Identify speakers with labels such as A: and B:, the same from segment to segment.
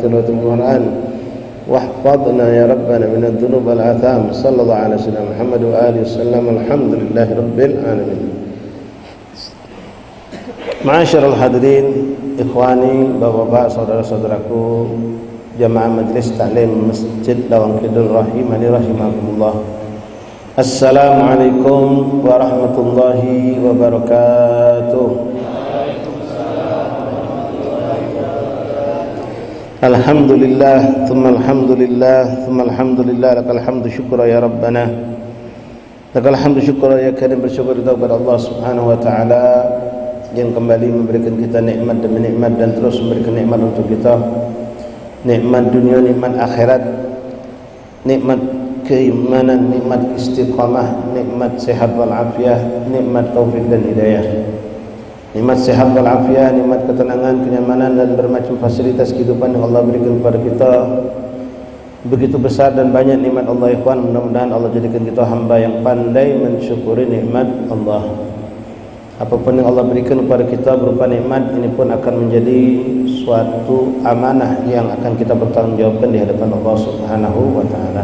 A: تلاوة القرآن واحفظنا يا ربنا من الذنوب والآثام. صلى الله على سيدنا محمد وآله وسلم. الحمد لله رب العالمين. Ma'asyiral hadirin, ikhwani, bapak-bapak, saudara-saudaraku, jamaah majelis taklim Masjid Lawang Kidul rahimani rahimakumullah. Assalamualaikum warahmatullahi wabarakatuh. Alhamdulillah, thumma alhamdulillah, thumma alhamdulillah, lakal hamdu syukra ya Rabbana, lakal hamdu syukra ya Karim. Bersyukur kepada Allah subhanahu wa ta'ala yang kembali memberikan kita nikmat demi nikmat dan terus memberikan nikmat untuk kita, nikmat dunia, nikmat akhirat, nikmat keimanan, nikmat istiqamah, nikmat sehat wal afiah, nikmat taufik dan hidayah, nikmat sehat wal afiah, nikmat ketenangan, kenyamanan dan bermacam fasilitas kehidupan yang Allah berikan kepada kita. Begitu besar dan banyak nikmat Allah, ikhwan. Mudah-mudahan Allah jadikan kita hamba yang pandai mensyukuri nikmat Allah. Apapun yang Allah berikan kepada kita berupa nikmat, ini pun akan menjadi suatu amanah yang akan kita bertanggungjawabkan di hadapan Allah Subhanahu wa taala.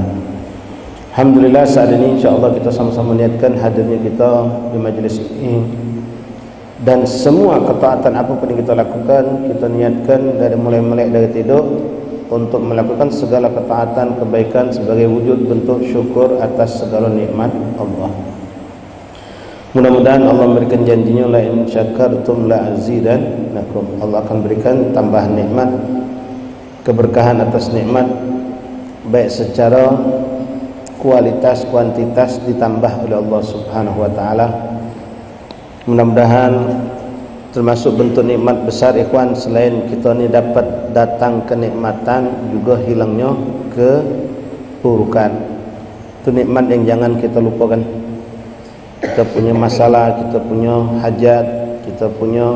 A: Alhamdulillah, saat ini insyaallah kita sama-sama niatkan hadirnya kita di majelis ini, dan semua ketaatan apapun yang kita lakukan, kita niatkan dari mulai melek dari tidur untuk melakukan segala ketaatan kebaikan sebagai wujud bentuk syukur atas segala nikmat Allah. Mudah-mudahan Allah memberikan janjinya, la in syakartum la azidannakum. Allah akan berikan tambahan nikmat, keberkahan atas nikmat, baik secara kualitas, kuantitas ditambah oleh Allah Subhanahu wa taala. Mudah-mudahan termasuk bentuk nikmat besar, ikhwan, selain kita ni dapat datang kenikmatan, juga hilangnya keburukan. Itu nikmat yang jangan kita lupakan. Kita punya masalah, kita punya hajat, kita punya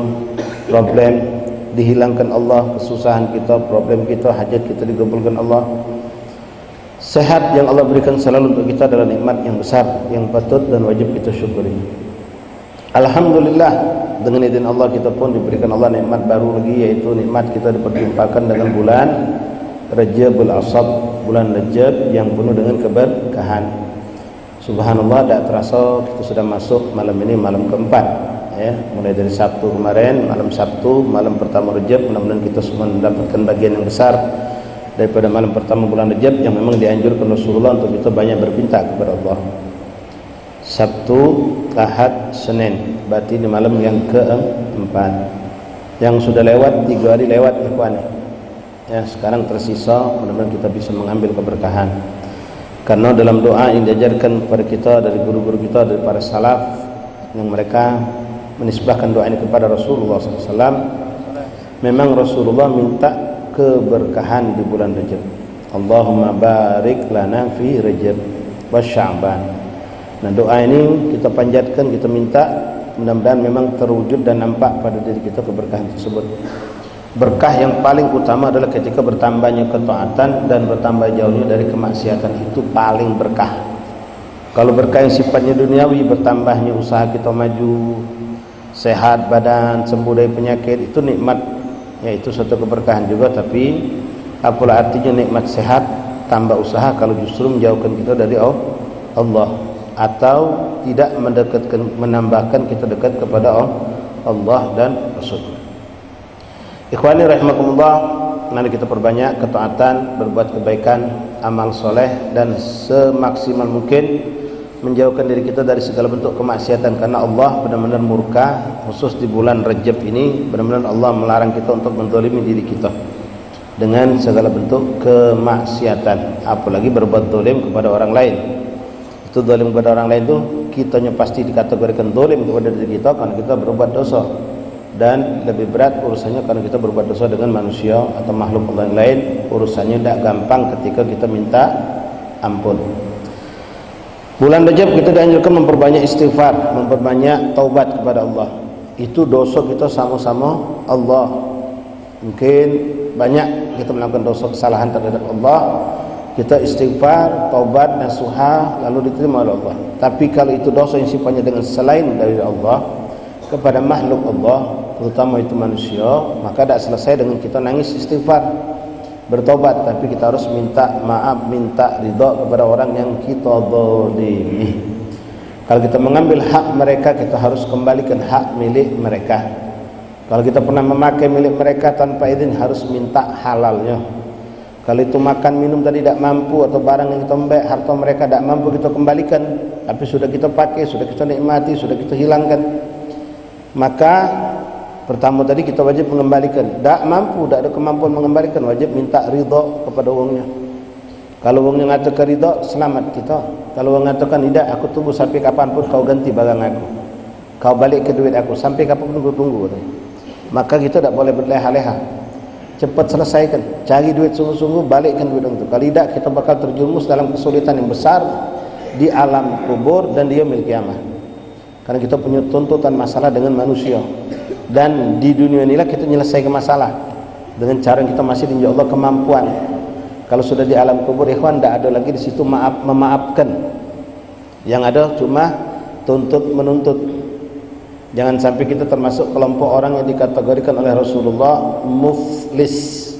A: problem, dihilangkan Allah. Kesusahan kita, problem kita, hajat kita dikabulkan Allah. Sehat yang Allah berikan selalu untuk kita adalah nikmat yang besar yang patut dan wajib kita syukuri. Alhamdulillah, dengan izin Allah kita pun diberikan Allah nikmat baru lagi, yaitu nikmat kita diperjumpakan dengan bulan Rajabul Asab, bulan Rajab yang penuh dengan keberkahan. Subhanallah, tak terasa kita sudah masuk malam ini, malam keempat, ya. Mulai dari Sabtu kemarin, malam Sabtu, malam pertama Rajab. Mudah-mudahan kita semua mendapatkan bagian yang besar daripada malam pertama bulan Rajab yang memang dianjurkan Rasulullah untuk kita banyak berpinta kepada Allah. Sabtu, Ahad, Senin, berarti di malam yang keempat. Yang sudah lewat 3 hari lewat, ikhwan. Ya, sekarang tersisa, mudah-mudahan kita bisa mengambil keberkahan. Karena dalam doa yang diajarkan kepada kita dari guru-guru kita, dari para salaf, yang mereka menisbahkan doa ini kepada Rasulullah SAW, memang Rasulullah minta keberkahan di bulan Rajab. Allahumma barik lana fi Rajab wa Sya'ban. Nah, doa ini kita panjatkan, kita minta, mudah-mudahan memang terwujud dan nampak pada diri kita keberkahan tersebut. Berkah yang paling utama adalah ketika bertambahnya ketaatan dan bertambah jauhnya dari kemaksiatan. Itu paling berkah. Kalau berkah yang sifatnya duniawi, bertambahnya usaha kita maju, sehat badan, sembuh dari penyakit, itu nikmat, yaitu suatu keberkahan juga. Tapi apalah artinya nikmat sehat tambah usaha kalau justru menjauhkan kita dari Allah, atau tidak mendekatkan, menambahkan kita dekat kepada Allah dan Rasul. Ikhwani rahimakumullah, mari kita perbanyak ketaatan, berbuat kebaikan, amal soleh, dan semaksimal mungkin menjauhkan diri kita dari segala bentuk kemaksiatan. Karena Allah benar-benar murka, khusus di bulan Rajab ini, benar-benar Allah melarang kita untuk menzalimi diri kita dengan segala bentuk kemaksiatan, apalagi berbuat zalim kepada orang lain. Itu zalim kepada orang lain itu kitanya pasti dikategorikan zalim kepada diri kita karena kita berbuat dosa. Dan lebih berat urusannya karena kita berbuat dosa dengan manusia atau makhluk Allah yang lain. Urusannya tidak gampang ketika kita minta ampun. Bulan Rajab kita dianjurkan memperbanyak istighfar, memperbanyak taubat kepada Allah. Itu dosa kita sama-sama Allah. Mungkin banyak kita melakukan dosa kesalahan terhadap Allah, kita istighfar, taubat, nasuha, lalu diterima oleh Allah. Tapi kalau itu dosa yang sifatnya dengan selain dari Allah kepada makhluk Allah, terutama itu manusia, maka tidak selesai dengan kita nangis istighfar. bertobat, tapi kita harus minta maaf, minta ridha kepada orang yang kita zalimi. Kalau kita mengambil hak mereka, kita harus kembalikan hak milik mereka. Kalau kita pernah memakai milik mereka tanpa izin, harus minta halalnya. Kalau itu makan minum tadi tidak mampu, atau barang yang kita ambil harta mereka tidak mampu, kita kembalikan. Tapi sudah kita pakai, sudah kita nikmati, sudah kita hilangkan, maka pertama tadi kita wajib mengembalikan. Tak mampu, tak ada kemampuan mengembalikan, wajib minta ridha kepada wongnya. Kalau wongnya mengatakan ridha, selamat kita. Kalau wong mengatakan tidak, aku tunggu sampai kapanpun kau ganti barang aku, kau balik ke duit aku, sampai kapanpun aku tunggu. Maka kita tak boleh berleha-leha, cepat selesaikan, cari duit sungguh-sungguh, balikkan duit itu. Kalau tidak, kita bakal terjerumus dalam kesulitan yang besar di alam kubur dan di yaumil qiyamah. Karena kita punya tuntutan masalah dengan manusia, dan di dunia inilah kita menyelesaikan masalah dengan cara yang kita masih insya Allah kemampuan. Kalau sudah di alam kubur, ikhwan, tidak ada lagi di situ memaafkan. Yang ada cuma tuntut menuntut. Jangan sampai kita termasuk kelompok orang yang dikategorikan oleh Rasulullah muflis.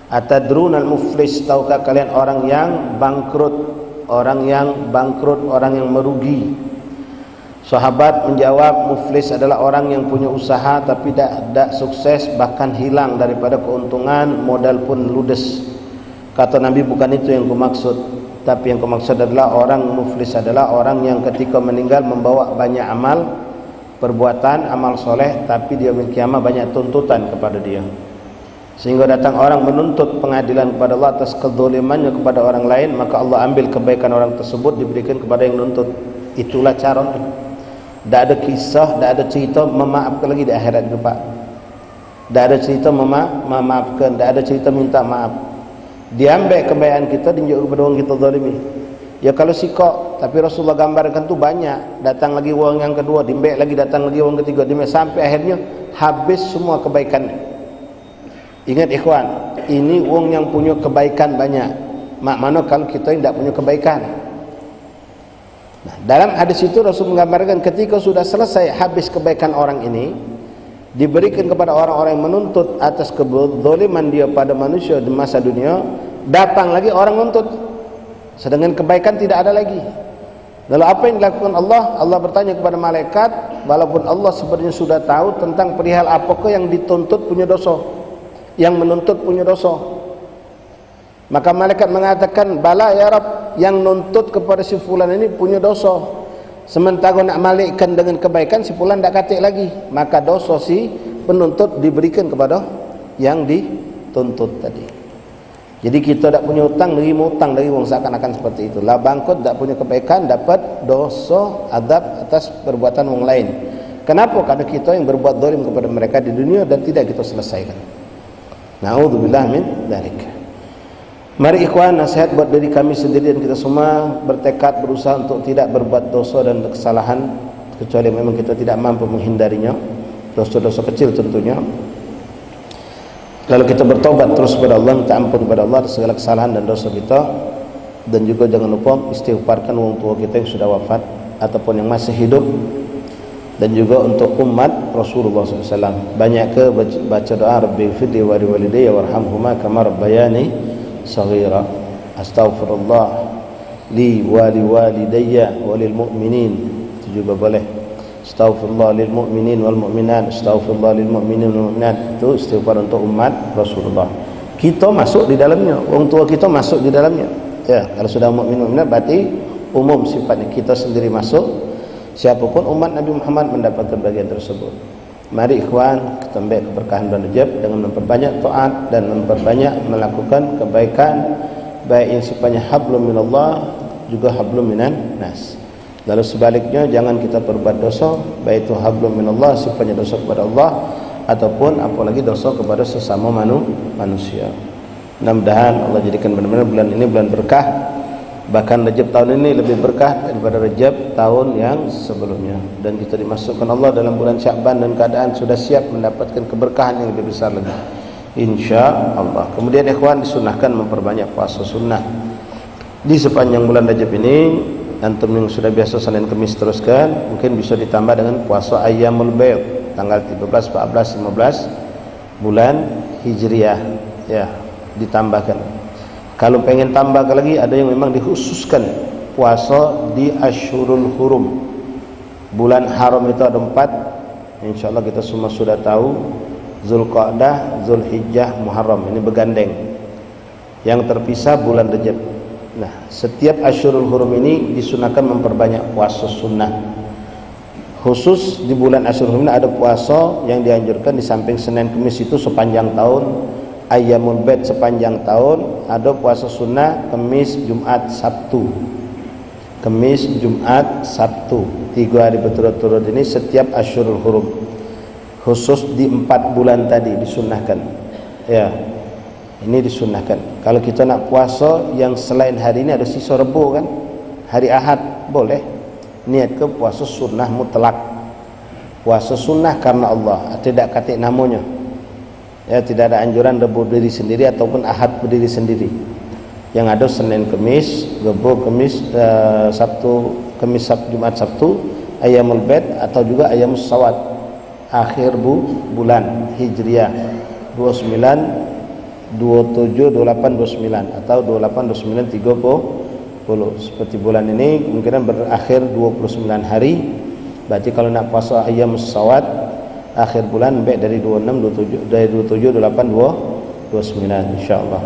A: Atadrunal muflis, tahukah kalian orang yang bangkrut? Orang yang bangkrut, orang yang merugi. Sahabat menjawab, muflis adalah orang yang punya usaha tapi tidak sukses, bahkan hilang daripada keuntungan, modal pun ludes. Kata Nabi, bukan itu yang kumaksud, tapi yang kumaksud adalah orang muflis adalah orang yang ketika meninggal membawa banyak amal perbuatan, amal soleh, tapi dia yaumil qiyamah banyak tuntutan kepada dia, sehingga datang orang menuntut pengadilan kepada Allah atas kezalimannya kepada orang lain, maka Allah ambil kebaikan orang tersebut diberikan kepada yang menuntut. Itulah cara. Tidak ada kisah, tidak ada cerita memaafkan lagi di akhirat itu, Pak. Tidak ada cerita memaafkan, tidak ada cerita minta maaf. Diambil kebaikan kita, dinjuk kepada orang kita zalimi. Ya kalau sikok, tapi Rasulullah gambarkan tu banyak. Datang lagi orang yang kedua, dimbek lagi, datang lagi orang ketiga, dimbek, sampai akhirnya habis semua kebaikan. Ingat ikhwan, ini orang yang punya kebaikan banyak. Mak mana kalau kita tidak punya kebaikan. Nah, dalam hadis itu Rasul menggambarkan ketika sudah selesai habis kebaikan orang ini, diberikan kepada orang-orang yang menuntut atas kezaliman dia pada manusia di masa dunia, datang lagi orang menuntut, sedangkan kebaikan tidak ada lagi. Lalu apa yang dilakukan Allah? Allah bertanya kepada malaikat, walaupun Allah sebenarnya sudah tahu tentang perihal apakah yang dituntut punya dosa, yang menuntut punya dosa. Maka malaikat mengatakan, bala ya Rabb, yang nuntut kepada si fulan ini punya dosa, sementara nak malikkan dengan kebaikan, si fulan tak katik lagi. Maka dosa si penuntut diberikan kepada yang dituntut tadi. Jadi kita tak punya hutang, nerima hutang dari orang, seakan-akan seperti itu. Lah bangkrut, tak punya kebaikan, dapat dosa, adab atas perbuatan orang lain. Kenapa? Karena kita yang berbuat zalim kepada mereka di dunia dan tidak kita selesaikan. Na'udzubillah min dzalik. Mari ikhwan, nasihat buat diri kami sendiri dan kita semua bertekad berusaha untuk tidak berbuat dosa dan kesalahan, kecuali memang kita tidak mampu menghindarinya, dosa-dosa kecil tentunya. Lalu kita bertobat terus kepada Allah, minta ampun kepada Allah atas segala kesalahan dan dosa kita. Dan juga jangan lupa istighfarkan orang tua kita yang sudah wafat ataupun yang masih hidup. Dan juga untuk umat Rasulullah SAW, banyak ke baca doa Rabbi firli wa liwalidayya warhamhuma kama rabbayani saghira. Astaghfirullah li wa liwalidayya walil mu'minin, itu juga boleh. Astaghfirullah lil mu'minin wal mu'minat, astaghfirullah lil mu'minin wal mu'minat. Itu istighfar untuk umat Rasulullah. Kita masuk di dalamnya, orang tua kita masuk di dalamnya. Ya, kalau sudah mukmin mu'minat berarti umum sifatnya, kita sendiri masuk. Siapapun umat Nabi Muhammad mendapatkan bagian tersebut. Mari ikhwan, kita ambil keberkahan bulan Rajab dengan memperbanyak taat dan memperbanyak melakukan kebaikan, baik yang sifatnya hablum minallah juga hablum minan nas. Lalu sebaliknya, jangan kita berbuat dosa, baik itu hablum minallah sifatnya dosa kepada Allah ataupun apalagi dosa kepada sesama manusia. Mudah-mudahan Allah jadikan benar-benar bulan ini bulan berkah. Bahkan Rajab tahun ini lebih berkah daripada Rajab tahun yang sebelumnya. Dan kita dimasukkan Allah dalam bulan Sya'ban dan keadaan sudah siap mendapatkan keberkahan yang lebih besar lagi, insya Allah. Kemudian ikhwan, disunahkan memperbanyak puasa sunnah di sepanjang bulan Rajab ini. Antum yang sudah biasa Senin Kamis teruskan, mungkin bisa ditambah dengan puasa Ayyamul Bayd tanggal 13, 14, 15 bulan Hijriah ya. ditambahkan. Kalau pengen tambah lagi, ada yang memang dikhususkan puasa di Asyhurul Hurum. Bulan haram itu ada 4, insyaallah kita semua sudah tahu. Zulqa'dah, Zulhijjah, Muharram, ini bergandeng. Yang terpisah bulan Rajab. Nah, setiap Asyhurul Hurum ini disunahkan memperbanyak puasa sunnah. Khusus di bulan Asyhurul Hurum ini ada puasa yang dianjurkan di samping Senin Kamis itu sepanjang tahun, Ayyamul Bait sepanjang tahun, ada puasa sunnah Kamis, Jumat, Sabtu. Kamis, Jumat, Sabtu, 3 hari berturut-turut ini setiap Asyhurul Hurum. Khusus di 4 bulan tadi disunahkan. Ya, ini disunahkan. Kalau kita nak puasa yang selain hari ini ada sisa Rebo kan, hari Ahad boleh. Niat ke puasa sunnah mutlak, puasa sunnah karena Allah, tidak katik namanya. Ya, tidak ada anjuran Rebo berdiri sendiri ataupun Ahad berdiri sendiri. Yang ada Senin Kamis, Rebo Kamis, Sabtu Kamis, Sabtu, Jumat, Sabtu, Ayyamul Bait atau juga Ayyamus Shawwal, akhir bulan Hijriah 29, 27, 28, 29 atau 28, 29, 30. Seperti bulan ini kemungkinan berakhir 29 hari. Berarti kalau nak puasa Ayyamus Shawwal akhir bulan baik dari 26, 27, dari 27, 28, 29 insyaallah.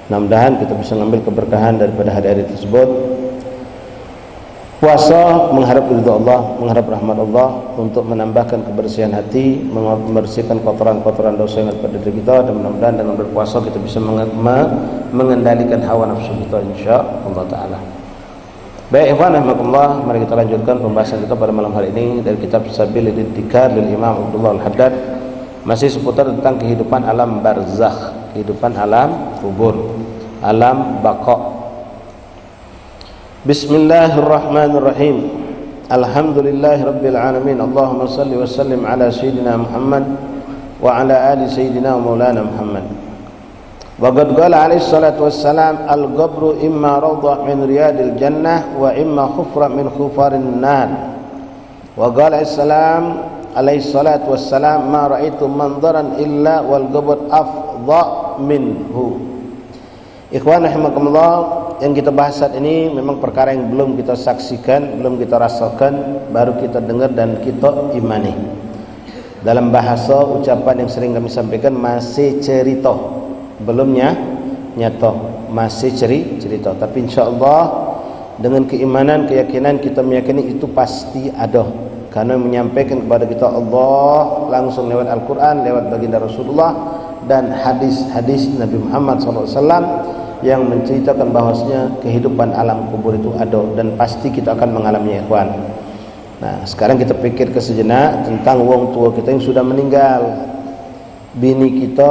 A: Mudah-mudahan kita bisa mengambil keberkahan daripada hari-hari tersebut. Puasa mengharap ridha Allah, mengharap rahmat Allah, untuk menambahkan kebersihan hati, membersihkan kotoran-kotoran dosa yang ada pada diri kita, dan mudah-mudahan dengan berpuasa kita bisa mengendalikan hawa nafsu kita insyaallah taala. Baik ikhwan rahimakumullah, mari kita lanjutkan pembahasan kita pada malam hari ini dari kitab Sabilil Intikar lil Imam Abdullah Al-Haddad, masih seputar tentang kehidupan alam barzakh, kehidupan alam kubur, alam baqa. Bismillahirrahmanirrahim. Alhamdulillahirabbil alamin. Allahumma salli wa sallim ala sayyidina Muhammad wa ala ali sayyidina maulana Muhammad. Wa qad qala alaihi salatu wassalam, al-qabru imma rawdah min riyadil jannah wa imma khufra min khufarin nar. Wa qala assalam alaihi salatu wassalam, ma ra'aitu manzaran illa wal qabr afdha minhu. Ikhwan rahimakumullah, yang kita bahas saat ini memang perkara yang belum kita saksikan, belum kita rasakan, baru kita dengar dan kita imani. Dalam bahasa ucapan yang sering kami sampaikan, masih cerita, belum nyata, masih cerita. Tapi insyaallah dengan keimanan, keyakinan kita meyakini itu pasti ada, karena menyampaikan kepada kita Allah langsung lewat Al-Quran, lewat baginda Rasulullah dan hadis-hadis Nabi Muhammad SAW yang menceritakan bahwasanya kehidupan alam kubur itu ada dan pasti kita akan mengalaminya ikhwan. Nah, sekarang kita pikir ke sejenak tentang wong tua kita yang sudah meninggal, bini kita,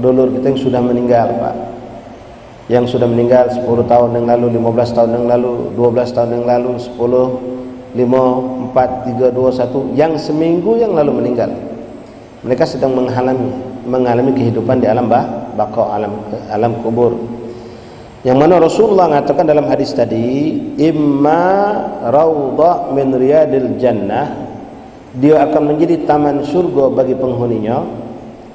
A: dulur kita yang sudah meninggal, Pak, yang sudah meninggal 10 tahun yang lalu, 15 tahun yang lalu, 12 tahun yang lalu, 10, 5, 4, 3, 2, 1, yang seminggu yang lalu meninggal. Mereka sedang mengalami kehidupan di alam baqa, alam kubur. Yang mana Rasulullah mengatakan dalam hadis tadi, imma raudhah min riyadil jannah, dia akan menjadi taman surga bagi penghuninya,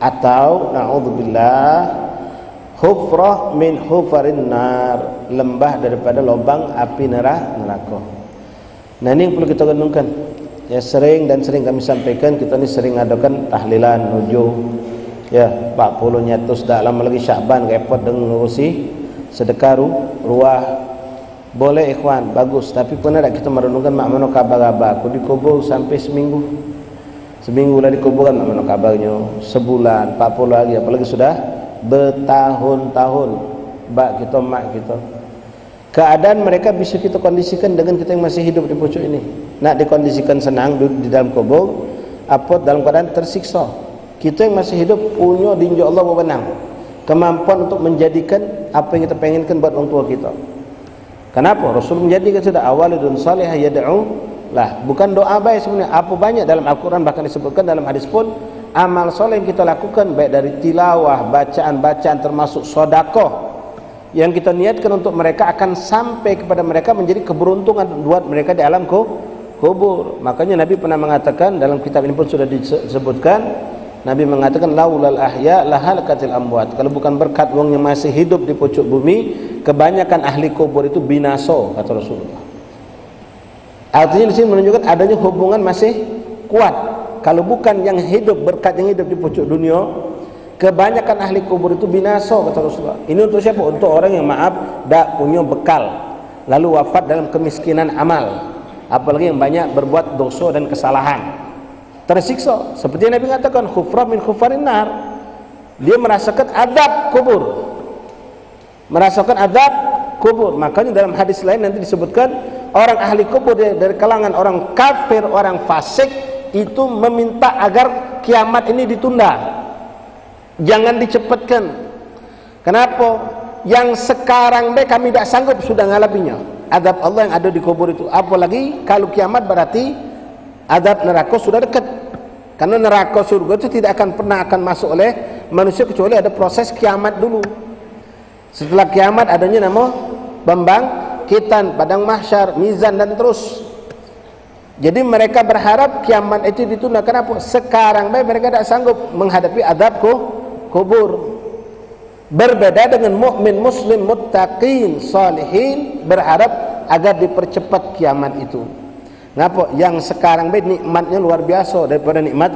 A: atau naudzubillah hufrah min hufarin nar, lembah daripada lubang api neraka. Nah, ini yang perlu kita renungkan. Ya, sering kami sampaikan, kita ini sering adakan tahlilan nujuh, ya 40 nyatus, dah lama lagi Sya'ban repot dengan ngurusi sedekah ruah. Boleh ikhwan, bagus, tapi pernah tak kita merenungkan mak mano kabar-kabar aku dikubur sampai seminggu lah dikuburkan, mak mano kabarnya sebulan, 40 lagi, apalagi sudah bertahun-tahun bak kita, mak kita. Keadaan mereka bisa kita kondisikan dengan kita yang masih hidup di pucuk ini. Nak dikondisikan senang di dalam kubur, apa dalam keadaan tersiksa. Kita yang masih hidup punya dinja Allah wewenang, kemampuan untuk menjadikan apa yang kita penginkan buat orang tua kita. Kenapa? Rasul menjadikan sudah awalidun salihah yad'u lah, bukan doa baik sebenarnya. Apa banyak dalam Al-Quran, bahkan disebutkan dalam hadis pun, amal soleh yang kita lakukan baik dari tilawah, bacaan-bacaan, termasuk sedekah yang kita niatkan untuk mereka akan sampai kepada mereka menjadi keberuntungan buat mereka di alam kubur. Makanya Nabi pernah mengatakan, dalam kitab ini pun sudah disebutkan, Nabi mengatakan laulal ahya lahalakatil amwat. Kalau bukan berkat wong yang masih hidup di pucuk bumi, kebanyakan ahli kubur itu binaso, kata Rasulullah. Artinya di sini menunjukkan adanya hubungan masih kuat. Kalau bukan yang hidup, berkat yang hidup di pucuk dunia, kebanyakan ahli kubur itu binaso, kata Rasulullah. Ini untuk siapa? Untuk orang yang maaf tak punya bekal, lalu wafat dalam kemiskinan amal, apalagi yang banyak berbuat dosa dan kesalahan, tersiksa. Seperti Nabi mengatakan khufra min khufarin nar, dia merasakan azab kubur, merasakan azab kubur. Makanya dalam hadis lain nanti disebutkan orang ahli kubur dari kalangan orang kafir, orang fasik itu meminta agar kiamat ini ditunda, jangan dicepatkan. Kenapa? Yang sekarang kami tidak sanggup sudah ngalapinya azab Allah yang ada di kubur itu, apalagi kalau kiamat berarti azab neraka sudah dekat. Karena neraka surga itu tidak akan pernah akan masuk oleh manusia kecuali ada proses kiamat dulu. Setelah kiamat adanya nama pembangkitan, padang mahsyar, mizan dan terus. Jadi mereka berharap kiamat itu ditunda. Kenapa? Sekarang mereka tidak sanggup menghadapi azab kubur. Berbeda dengan mukmin, muslim, muttaqin, salihin berharap agar dipercepat kiamat itu. Kenapa? Yang sekarang nikmatnya luar biasa daripada nikmat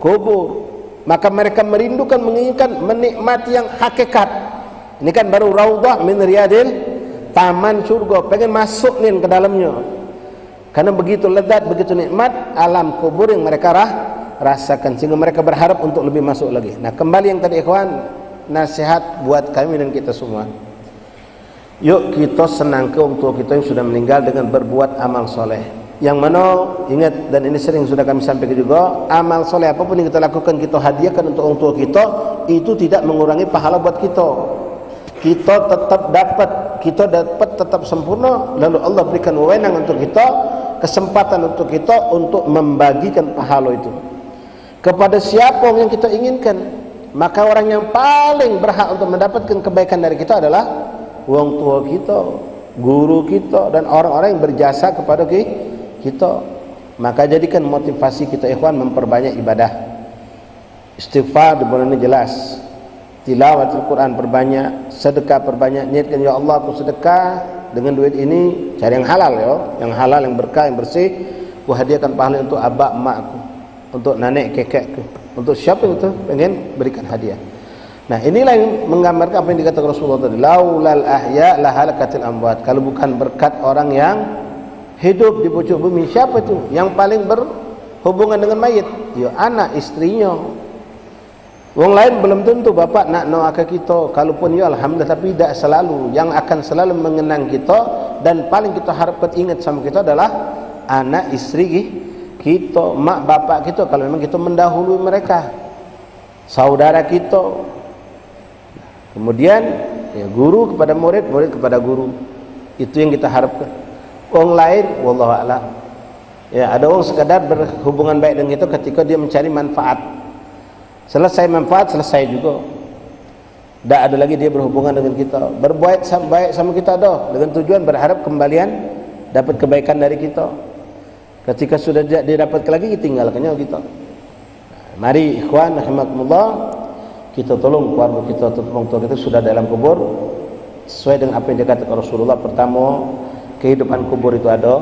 A: kubur. Maka mereka merindukan, menginginkan menikmati yang hakikat. Ini kan baru raudhah min riyadil, taman surga, pengen masuk nih ke dalamnya. Karena begitu lezat, begitu nikmat alam kubur yang mereka rasakan, sehingga mereka berharap untuk lebih masuk lagi. Nah, kembali yang tadi ikhwan, nasihat buat kami dan kita semua. Yuk kita senangkan untuk kita yang sudah meninggal dengan berbuat amal soleh. Yang mana ingat, dan ini sering sudah kami sampaikan juga, amal soleh apapun yang kita lakukan, kita hadiahkan untuk orang tua kita, itu tidak mengurangi pahala buat kita. Kita tetap dapat tetap sempurna. Lalu Allah berikan wewenang untuk kita, kesempatan untuk kita untuk membagikan pahala itu kepada siapa yang kita inginkan. Maka orang yang paling berhak untuk mendapatkan kebaikan dari kita adalah orang tua kita, guru kita, dan orang-orang yang berjasa kepada kita. Maka jadikan motivasi kita ikhwan memperbanyak ibadah. Istighfar di bulan ini jelas, tilawat Al-Quran perbanyak, sedekah perbanyak. Niatkan, ya Allah aku sedekah dengan duit ini, cari yang halal ya, yang halal, yang berkah, yang bersih. Aku hadiahkan pahala untuk abak emakku, untuk nenek kekekku, untuk siapa itu pengen berikan hadiah. Nah, inilah yang menggambarkan apa yang dikatakan Rasulullah tadi, laulal ahya lahalakatil amwat. Kalau bukan berkat orang yang hidup di pucuk bumi, siapa itu yang paling berhubungan dengan mayit? Ya anak, istrinya. Wong lain belum tentu bapak nak doakan kita, kalaupun ya alhamdulillah, tapi tidak selalu. Yang akan selalu mengenang kita dan paling kita harapkan ingat sama kita adalah anak, istri kita, mak bapak kita, kalau memang kita mendahului mereka, saudara kita. Kemudian ya, guru kepada murid, murid kepada guru. Itu yang kita harapkan. Orang lain wallahu a'lam. Ya, ada orang sekadar berhubungan baik dengan kita ketika dia mencari manfaat. Selesai manfaat, selesai juga. Tak ada lagi dia berhubungan dengan kita, berbuat baik sama kita dah, dengan tujuan berharap kembalian dapat kebaikan dari kita. Ketika sudah dia dapat lagi, tinggalkannya kita. Mari ikhwan rahimakumullah, kita tolong keluarga kita, tolong tua kita sudah dalam kubur sesuai dengan apa yang dikatakan Rasulullah. Pertama, kehidupan kubur itu ada,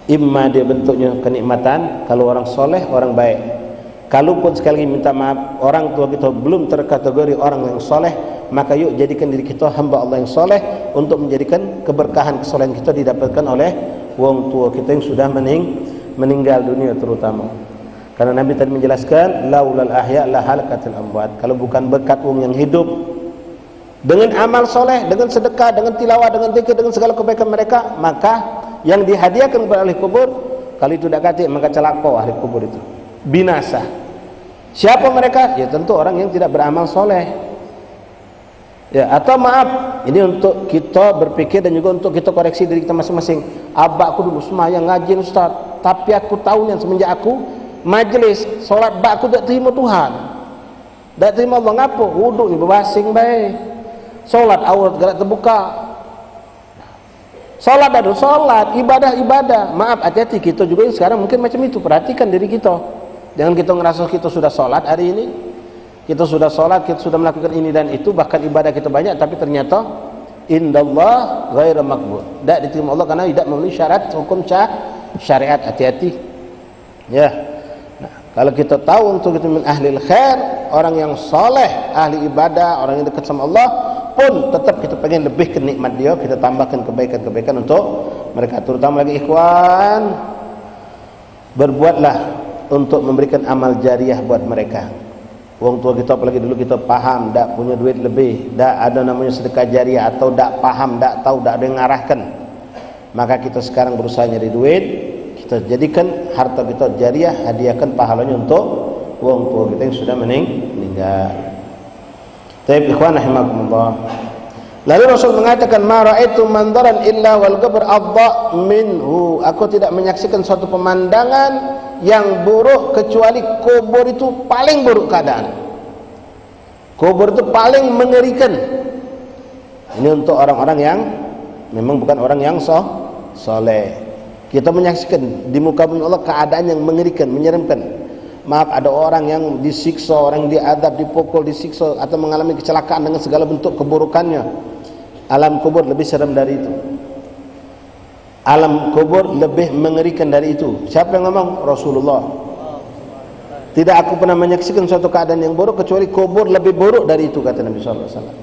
A: imma dia bentuknya kenikmatan kalau orang soleh, orang baik. Kalaupun sekali lagi minta maaf, orang tua kita belum terkategori orang yang soleh, maka yuk jadikan diri kita hamba Allah yang soleh, untuk menjadikan keberkahan kesolehan kita didapatkan oleh wong tua kita yang sudah meninggal dunia terutama. Karena Nabi tadi menjelaskan laulal ahya la halakatil amwat. Kalau bukan berkat wong yang hidup dengan amal soleh, dengan sedekah, dengan tilawah, dengan zikir, dengan segala kebaikan mereka, maka yang dihadiahkan kepada ahli kubur, kalau itu tidak kati, maka celaka ahli kubur itu, binasa. Siapa mereka? Ya tentu orang yang tidak beramal soleh. Ya, atau maaf, ini untuk kita berpikir dan juga untuk kita koreksi diri kita masing-masing. Abakku dulu semayang ngajin Ustaz, tapi aku tahu yang semenjak aku majlis solat bak aku tak terima Tuhan, tak terima Allah. Ngapa? Wuduk ni berbasing baik, solat aurat gerak terbuka, solat ada solat, ibadah. Maaf, hati-hati kita juga yang sekarang mungkin macam itu. Perhatikan diri kita. Jangan kita ngerasa kita sudah sholat hari ini, kita sudah sholat, kita sudah melakukan ini dan itu, bahkan ibadah kita banyak, tapi ternyata indallah ghairu maqbul, tidak diterima Allah karena tidak memenuhi syarat hukum syariat. Hati-hati ya. Nah, kalau kita tahu untuk itu min ahlil khair, orang yang soleh, ahli ibadah, orang yang dekat sama Allah, pun tetap kita pengen lebih ke nikmat dia, kita tambahkan kebaikan-kebaikan untuk mereka. Terutama lagi ikhwan, berbuatlah untuk memberikan amal jariah buat mereka. Wong tua kita apalagi dulu kita paham, tak punya duit lebih, tak ada namanya sedekah jariah, atau tak paham, tak tahu, tak ada yang ngarahkan, maka kita sekarang berusaha nyari duit, kita jadikan harta kita jariah, hadiahkan pahalanya untuk wong tua kita yang sudah meninggal. Taib ikhwan rahimakumullah. Lalu Rasul mengatakan, ma ra'aitu mandaran illa wal qabr adha minhu. Aku tidak menyaksikan suatu pemandangan yang buruk kecuali kubur itu paling buruk keadaan. Kubur itu paling mengerikan. Ini untuk orang-orang yang memang bukan orang yang soleh. Kita menyaksikan di muka bumi Allah keadaan yang mengerikan, menyeramkan. Maaf, ada orang yang disiksa, orang diadab, dipukul, disiksa, atau mengalami kecelakaan dengan segala bentuk keburukannya. Alam kubur lebih serem dari itu. Alam kubur lebih mengerikan dari itu. Siapa yang ngomong? Rasulullah. Tidak aku pernah menyaksikan suatu keadaan yang buruk kecuali kubur lebih buruk dari itu, kata Nabi sallallahu alaihi wasallam.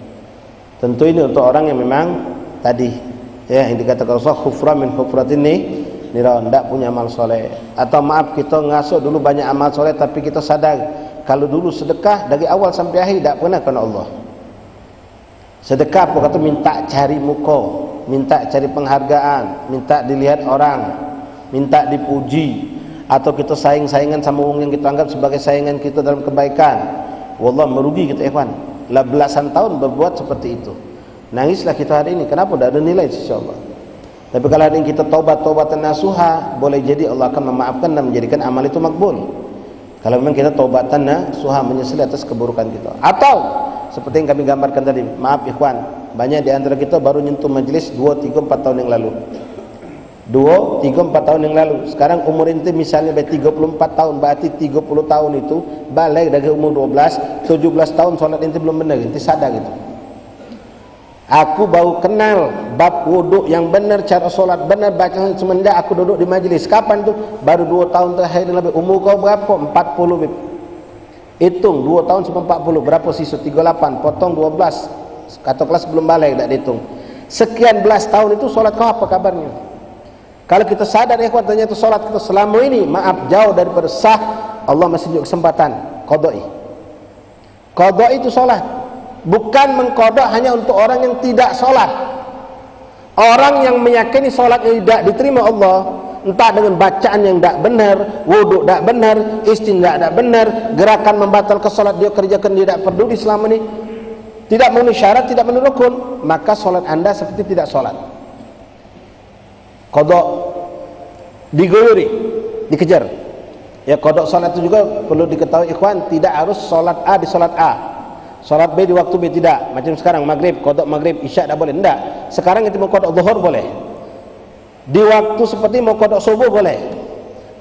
A: Tentu ini untuk orang yang memang tadi ya, yang dikatakan Rasulullah, khufra min khufratin nirawan, tidak punya amal soleh. Atau maaf, kita ngasuh dulu banyak amal soleh, tapi kita sadar kalau dulu sedekah dari awal sampai akhir tidak pernah karena Allah. Sedekah apa kata? Minta cari muka, minta cari penghargaan, minta dilihat orang, minta dipuji, atau kita saing-saingan sama orang yang kita anggap sebagai saingan kita dalam kebaikan. Wallah, merugi kita ikhwan. Belasan tahun berbuat seperti itu. Nangislah kita hari ini. Kenapa? Tidak ada nilai insyaallah. Tapi kalau hari ini kita taubat-taubatan nasuha, boleh jadi Allah akan memaafkan dan menjadikan amal itu makbul. Kalau memang kita taubatan nasuha, menyesali atas keburukan kita. Atau seperti yang kami gambarkan tadi, maaf ikhwan, banyak di antara kita baru nyentuh majelis 2, 3, 4 tahun yang lalu. 2, 3, 4 tahun yang lalu. Sekarang umur inti misalnya 34 tahun, berarti 30 tahun itu balik dari umur 12, 17 tahun sholat inti belum benar, inti sadar gitu. Aku baru kenal bab wuduk yang benar, cara solat benar, bacaan semenjak aku duduk di majlis. Kapan tu? Baru 2 tahun terakhir lebih. Umur kau berapa? 40 bib. Hitung 2 tahun sampai 40 berapa sisa? 38 potong 12 atau kelas belum balik, tak dihitung. Sekian belas tahun itu solat kau apa kabarnya? Kalau kita sadar ya kuat, ternyata solat kita selama ini maaf jauh daripada sah, Allah masih beri kesempatan qadai. Qadai itu solat, bukan mengqada hanya untuk orang yang tidak solat. Orang yang meyakini solatnya tidak diterima Allah, entah dengan bacaan yang tidak benar, wuduk tidak benar, istinja tidak benar, gerakan membatalkan solat dia kerjakan, dia tidak peduli selama ini, tidak memenuhi syarat, tidak memenuhi rukun, maka solat anda seperti tidak solat. Qadha, diguyuri, dikejar. Ya, qadha solat itu juga perlu diketahui ikhwan, tidak harus solat A di solat A, solat B di waktu B, tidak. Macam sekarang maghrib, qadha maghrib, isya tidak boleh, tidak. Sekarang itu mau qadha zuhur boleh, di waktu seperti mau qadha subuh boleh,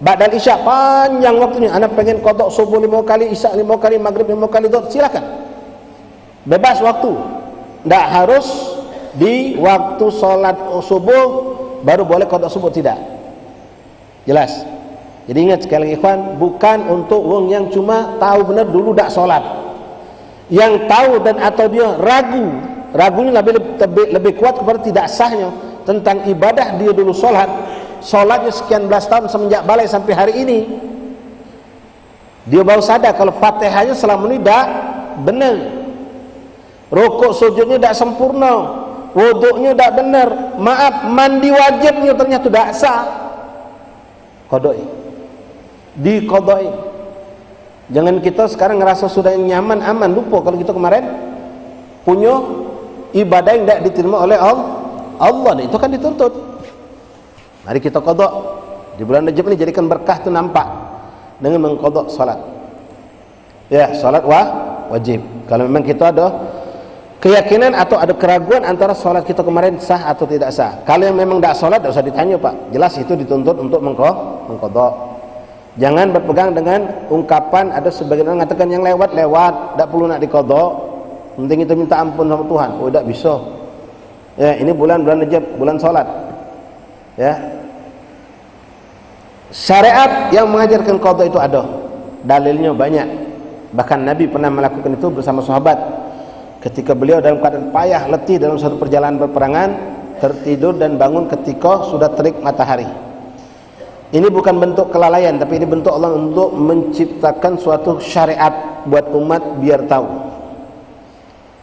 A: ba'dal isya panjang waktunya, anak pengen qadha subuh 5 kali, isya 5 kali, maghrib 5 kali, zuhur, silakan, bebas waktu. Tidak harus di waktu solat subuh baru boleh qadha subuh, tidak. Jelas? Jadi ingat sekali lagi ikhwan, bukan untuk wong yang cuma tahu benar dulu tak solat, yang tahu dan atau dia ragunya lebih kuat kepada tidak sahnya tentang ibadah dia dulu solatnya sekian belas tahun semenjak balik sampai hari ini. Dia baru sadar kalau Fatihahnya selama ini tak benar, rukuk sujudnya tak sempurna, wuduknya tak benar, maaf mandi wajibnya ternyata tak sah, qadai, diqadai. Jangan kita sekarang ngerasa sudah nyaman aman, lupa kalau kita kemarin punya ibadah yang tidak diterima oleh Allah, itu kan dituntut. Mari kita qadha di bulan Rajab ini, jadikan berkah itu nampak dengan mengqadha salat. Ya, salat wajib. Kalau memang kita ada keyakinan atau ada keraguan antara salat kita kemarin sah atau tidak sah. Kalau yang memang tidak salat, tidak usah ditanya Pak. Jelas itu dituntut untuk mengqadha. Jangan berpegang dengan ungkapan ada sebagian orang mengatakan yang lewat, tak perlu nak diqadha. Penting itu minta ampun sama Tuhan. Oh, tak bisa. Ya, ini bulan Rajab, bulan salat. Ya. Syariat yang mengajarkan qadha itu ada. Dalilnya banyak. Bahkan Nabi pernah melakukan itu bersama sahabat. Ketika beliau dalam keadaan payah, letih dalam suatu perjalanan berperangan, tertidur dan bangun ketika sudah terik matahari. Ini bukan bentuk kelalaian, tapi ini bentuk Allah untuk menciptakan suatu syariat buat umat biar tahu.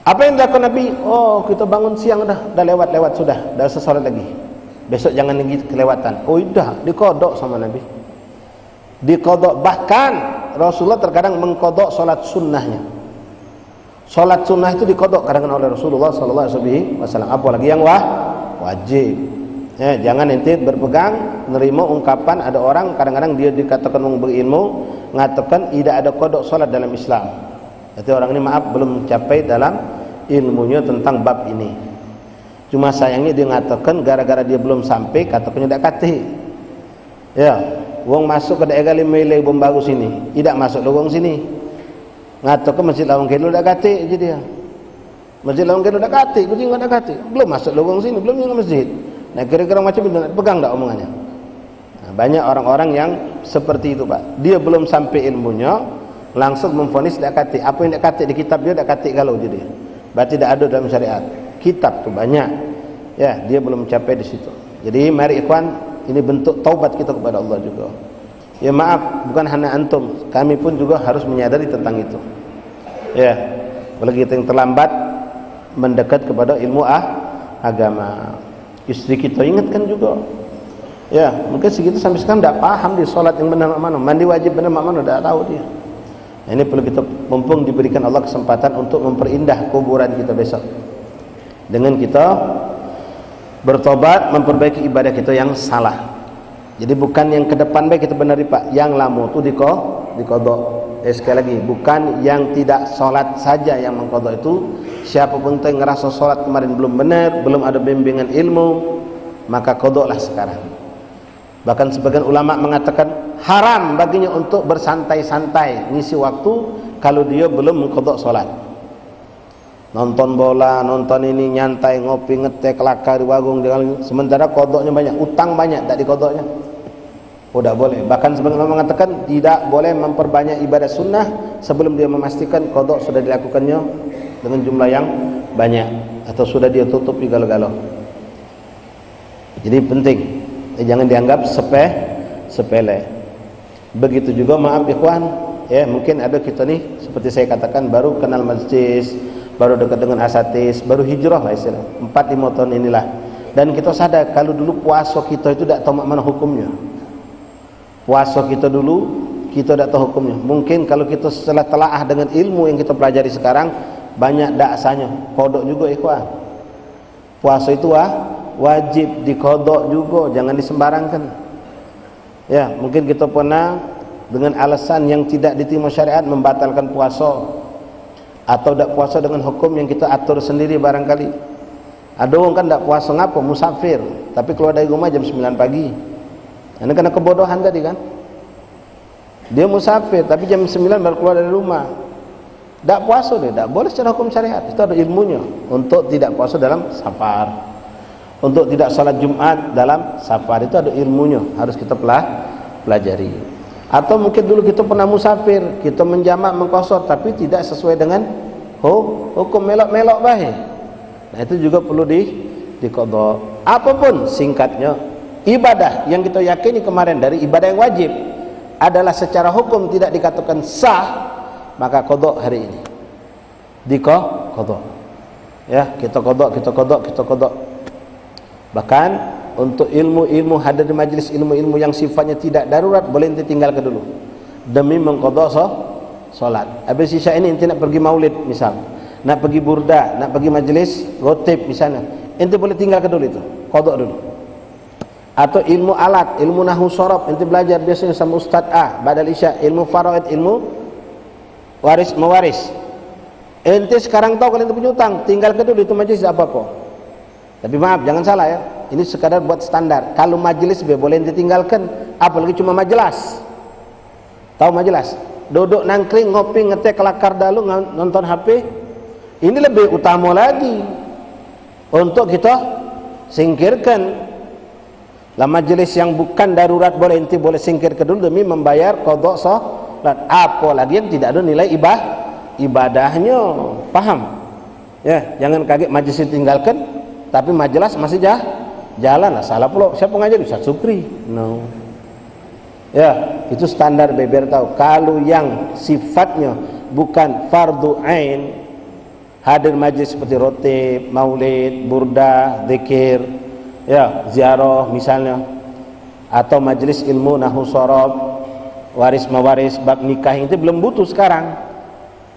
A: Apa yang dilakukan Nabi? Oh, kita bangun siang dah lewat sudah, dah sesolat lagi. Besok jangan lagi kelewatan. Oh, dah dikodok sama Nabi. Dikodok, bahkan Rasulullah terkadang mengkodok solat sunnahnya. Solat sunnah itu dikodok kadang-kadang oleh Rasulullah SAW. Apalagi yang wajib. Ya, jangan ente berpegang menerima ungkapan ada orang kadang-kadang dia dikatakan berilmu mengatakan tidak ada kodok solat dalam Islam. Jadi orang ini maaf belum mencapai dalam ilmunya tentang bab ini. Cuma sayangnya dia mengatakan gara-gara dia belum sampai katakannya tidak kati. Ya, wong masuk ke daerah Limele bom baru sini, tidak masuk lorong sini. Ngatakan Masjid Lawang Kelo tidak kati je dia. Masjid Lawang Kelo tidak kati, kucing tidak kati. Belum masuk lorong sini, belum yang masjid. Nah, kira-kira macam itu pegang tak omongannya. Nah, banyak orang-orang yang seperti itu, Pak. Dia belum sampai ilmunya, langsung memvonis tidak kati. Apa yang tidak kati di kitab dia tidak kati kalau dia. Berarti tidak ada dalam syariat. Kitab tu banyak. Ya, dia belum mencapai di situ. Jadi mari ikhwan, ini bentuk taubat kita kepada Allah juga. Ya maaf, bukan hanya antum, kami pun juga harus menyadari tentang itu. Ya, apalagi kita yang terlambat mendekat kepada ilmu agama. Istri kita ingatkan juga. Ya, mungkin segitu sampai sekarang tidak paham di solat yang benar mana, mandi wajib benar mana, tidak tahu dia. Nah, ini perlu kita mumpung diberikan Allah kesempatan untuk memperindah kuburan kita besok. Dengan kita bertobat, memperbaiki ibadah kita yang salah. Jadi bukan yang ke depan baik kita benari Pak, yang lama tu dikodok. Sekali lagi, bukan yang tidak solat saja yang mengkodok itu. Siapapun yang ngerasa solat kemarin belum benar, belum ada bimbingan ilmu, maka kodoklah sekarang. Bahkan sebagian ulama mengatakan haram baginya untuk bersantai-santai ngisi waktu kalau dia belum mengkodok solat. Nonton bola, nonton ini, nyantai, ngopi, ngetek, kelakar di warung, sementara kodoknya banyak, utang banyak, tak dikodoknya. Oh, tak boleh. Bahkan sebagian ulama mengatakan tidak boleh memperbanyak ibadah sunnah sebelum dia memastikan kodok sudah dilakukannya dengan jumlah yang banyak atau sudah dia tutupi galau-galau. Jadi penting, jangan dianggap sepele. Begitu juga maaf ikhwan, ya mungkin ada kita nih seperti saya katakan baru kenal masjid, baru dekat dengan asatis, baru hijrah lah istilah 4-5 tahun inilah. Dan kita sadar kalau dulu puasa kita itu tidak tahu mana hukumnya. Puasa kita dulu kita tidak tahu hukumnya. Mungkin kalau kita setelah telaah dengan ilmu yang kita pelajari sekarang banyak daksanya, kodok juga ikhwan. Puasa itu wajib dikodok juga, jangan disembarangkan. Ya, mungkin kita pernah dengan alasan yang tidak diterima syariat membatalkan puasa atau tidak puasa dengan hukum yang kita atur sendiri barangkali. Ada orang kan tidak puasa ngapa, musafir, tapi keluar dari rumah jam 9 pagi. Ini karena kebodohan tadi kan. Dia musafir tapi jam 9 baru keluar dari rumah. Tak puasa dia, tak boleh secara hukum syariat. Itu ada ilmunya. Untuk tidak puasa dalam safar, untuk tidak salat Jumat dalam safar, itu ada ilmunya, harus kita pelajari. Atau mungkin dulu kita pernah musafir, kita menjamak mengqasar tapi tidak sesuai dengan hukum melok-melok baik. Nah, itu juga perlu diqadha. Apapun singkatnya, ibadah yang kita yakini kemarin dari ibadah yang wajib adalah secara hukum tidak dikatakan sah, maka qadha hari ini qadha. Ya, kita qadha. Bahkan untuk ilmu-ilmu hadir di majlis ilmu-ilmu yang sifatnya tidak darurat boleh ente tinggalkan dulu demi mengqadha salat. Habis isya ini ente nak pergi maulid misal, nak pergi burda, nak pergi majlis gotib misalnya, ente boleh tinggalkan dulu itu, qadha dulu. Atau ilmu alat, ilmu nahwu sharaf, ente belajar biasanya sama ustaz A badal isya, ilmu faraid, ilmu mewaris. Ente sekarang tahu kalau ente punya utang, tinggalkan dulu itu majlis apa-apa. Tapi maaf, jangan salah ya, ini sekadar buat standar. Kalau majlis boleh ente tinggalkan, apalagi cuma majelis. Tahu majelis? Duduk nangkring, ngopi, ngetek, kelakar dalu, nonton HP. Ini lebih utama lagi untuk kita singkirkan. Lah majelis yang bukan darurat boleh inti boleh singkirkan dulu demi membayar qada salat. Apalagi yang tidak ada nilai ibadahnya. Paham? Ya, jangan kaget majelis ditinggalkan tapi majelis masih jalan lah. Salah pula. Siapa ngajar? Ustaz Sukri. No. Ya, itu standar beber tahu. Kalau yang sifatnya bukan fardu ain, hadir majlis seperti rotib, maulid, burdah, zikir, ya, ziarah misalnya, atau majlis ilmu nahwu sharaf, waris mawaris, bab nikah, itu belum butuh sekarang.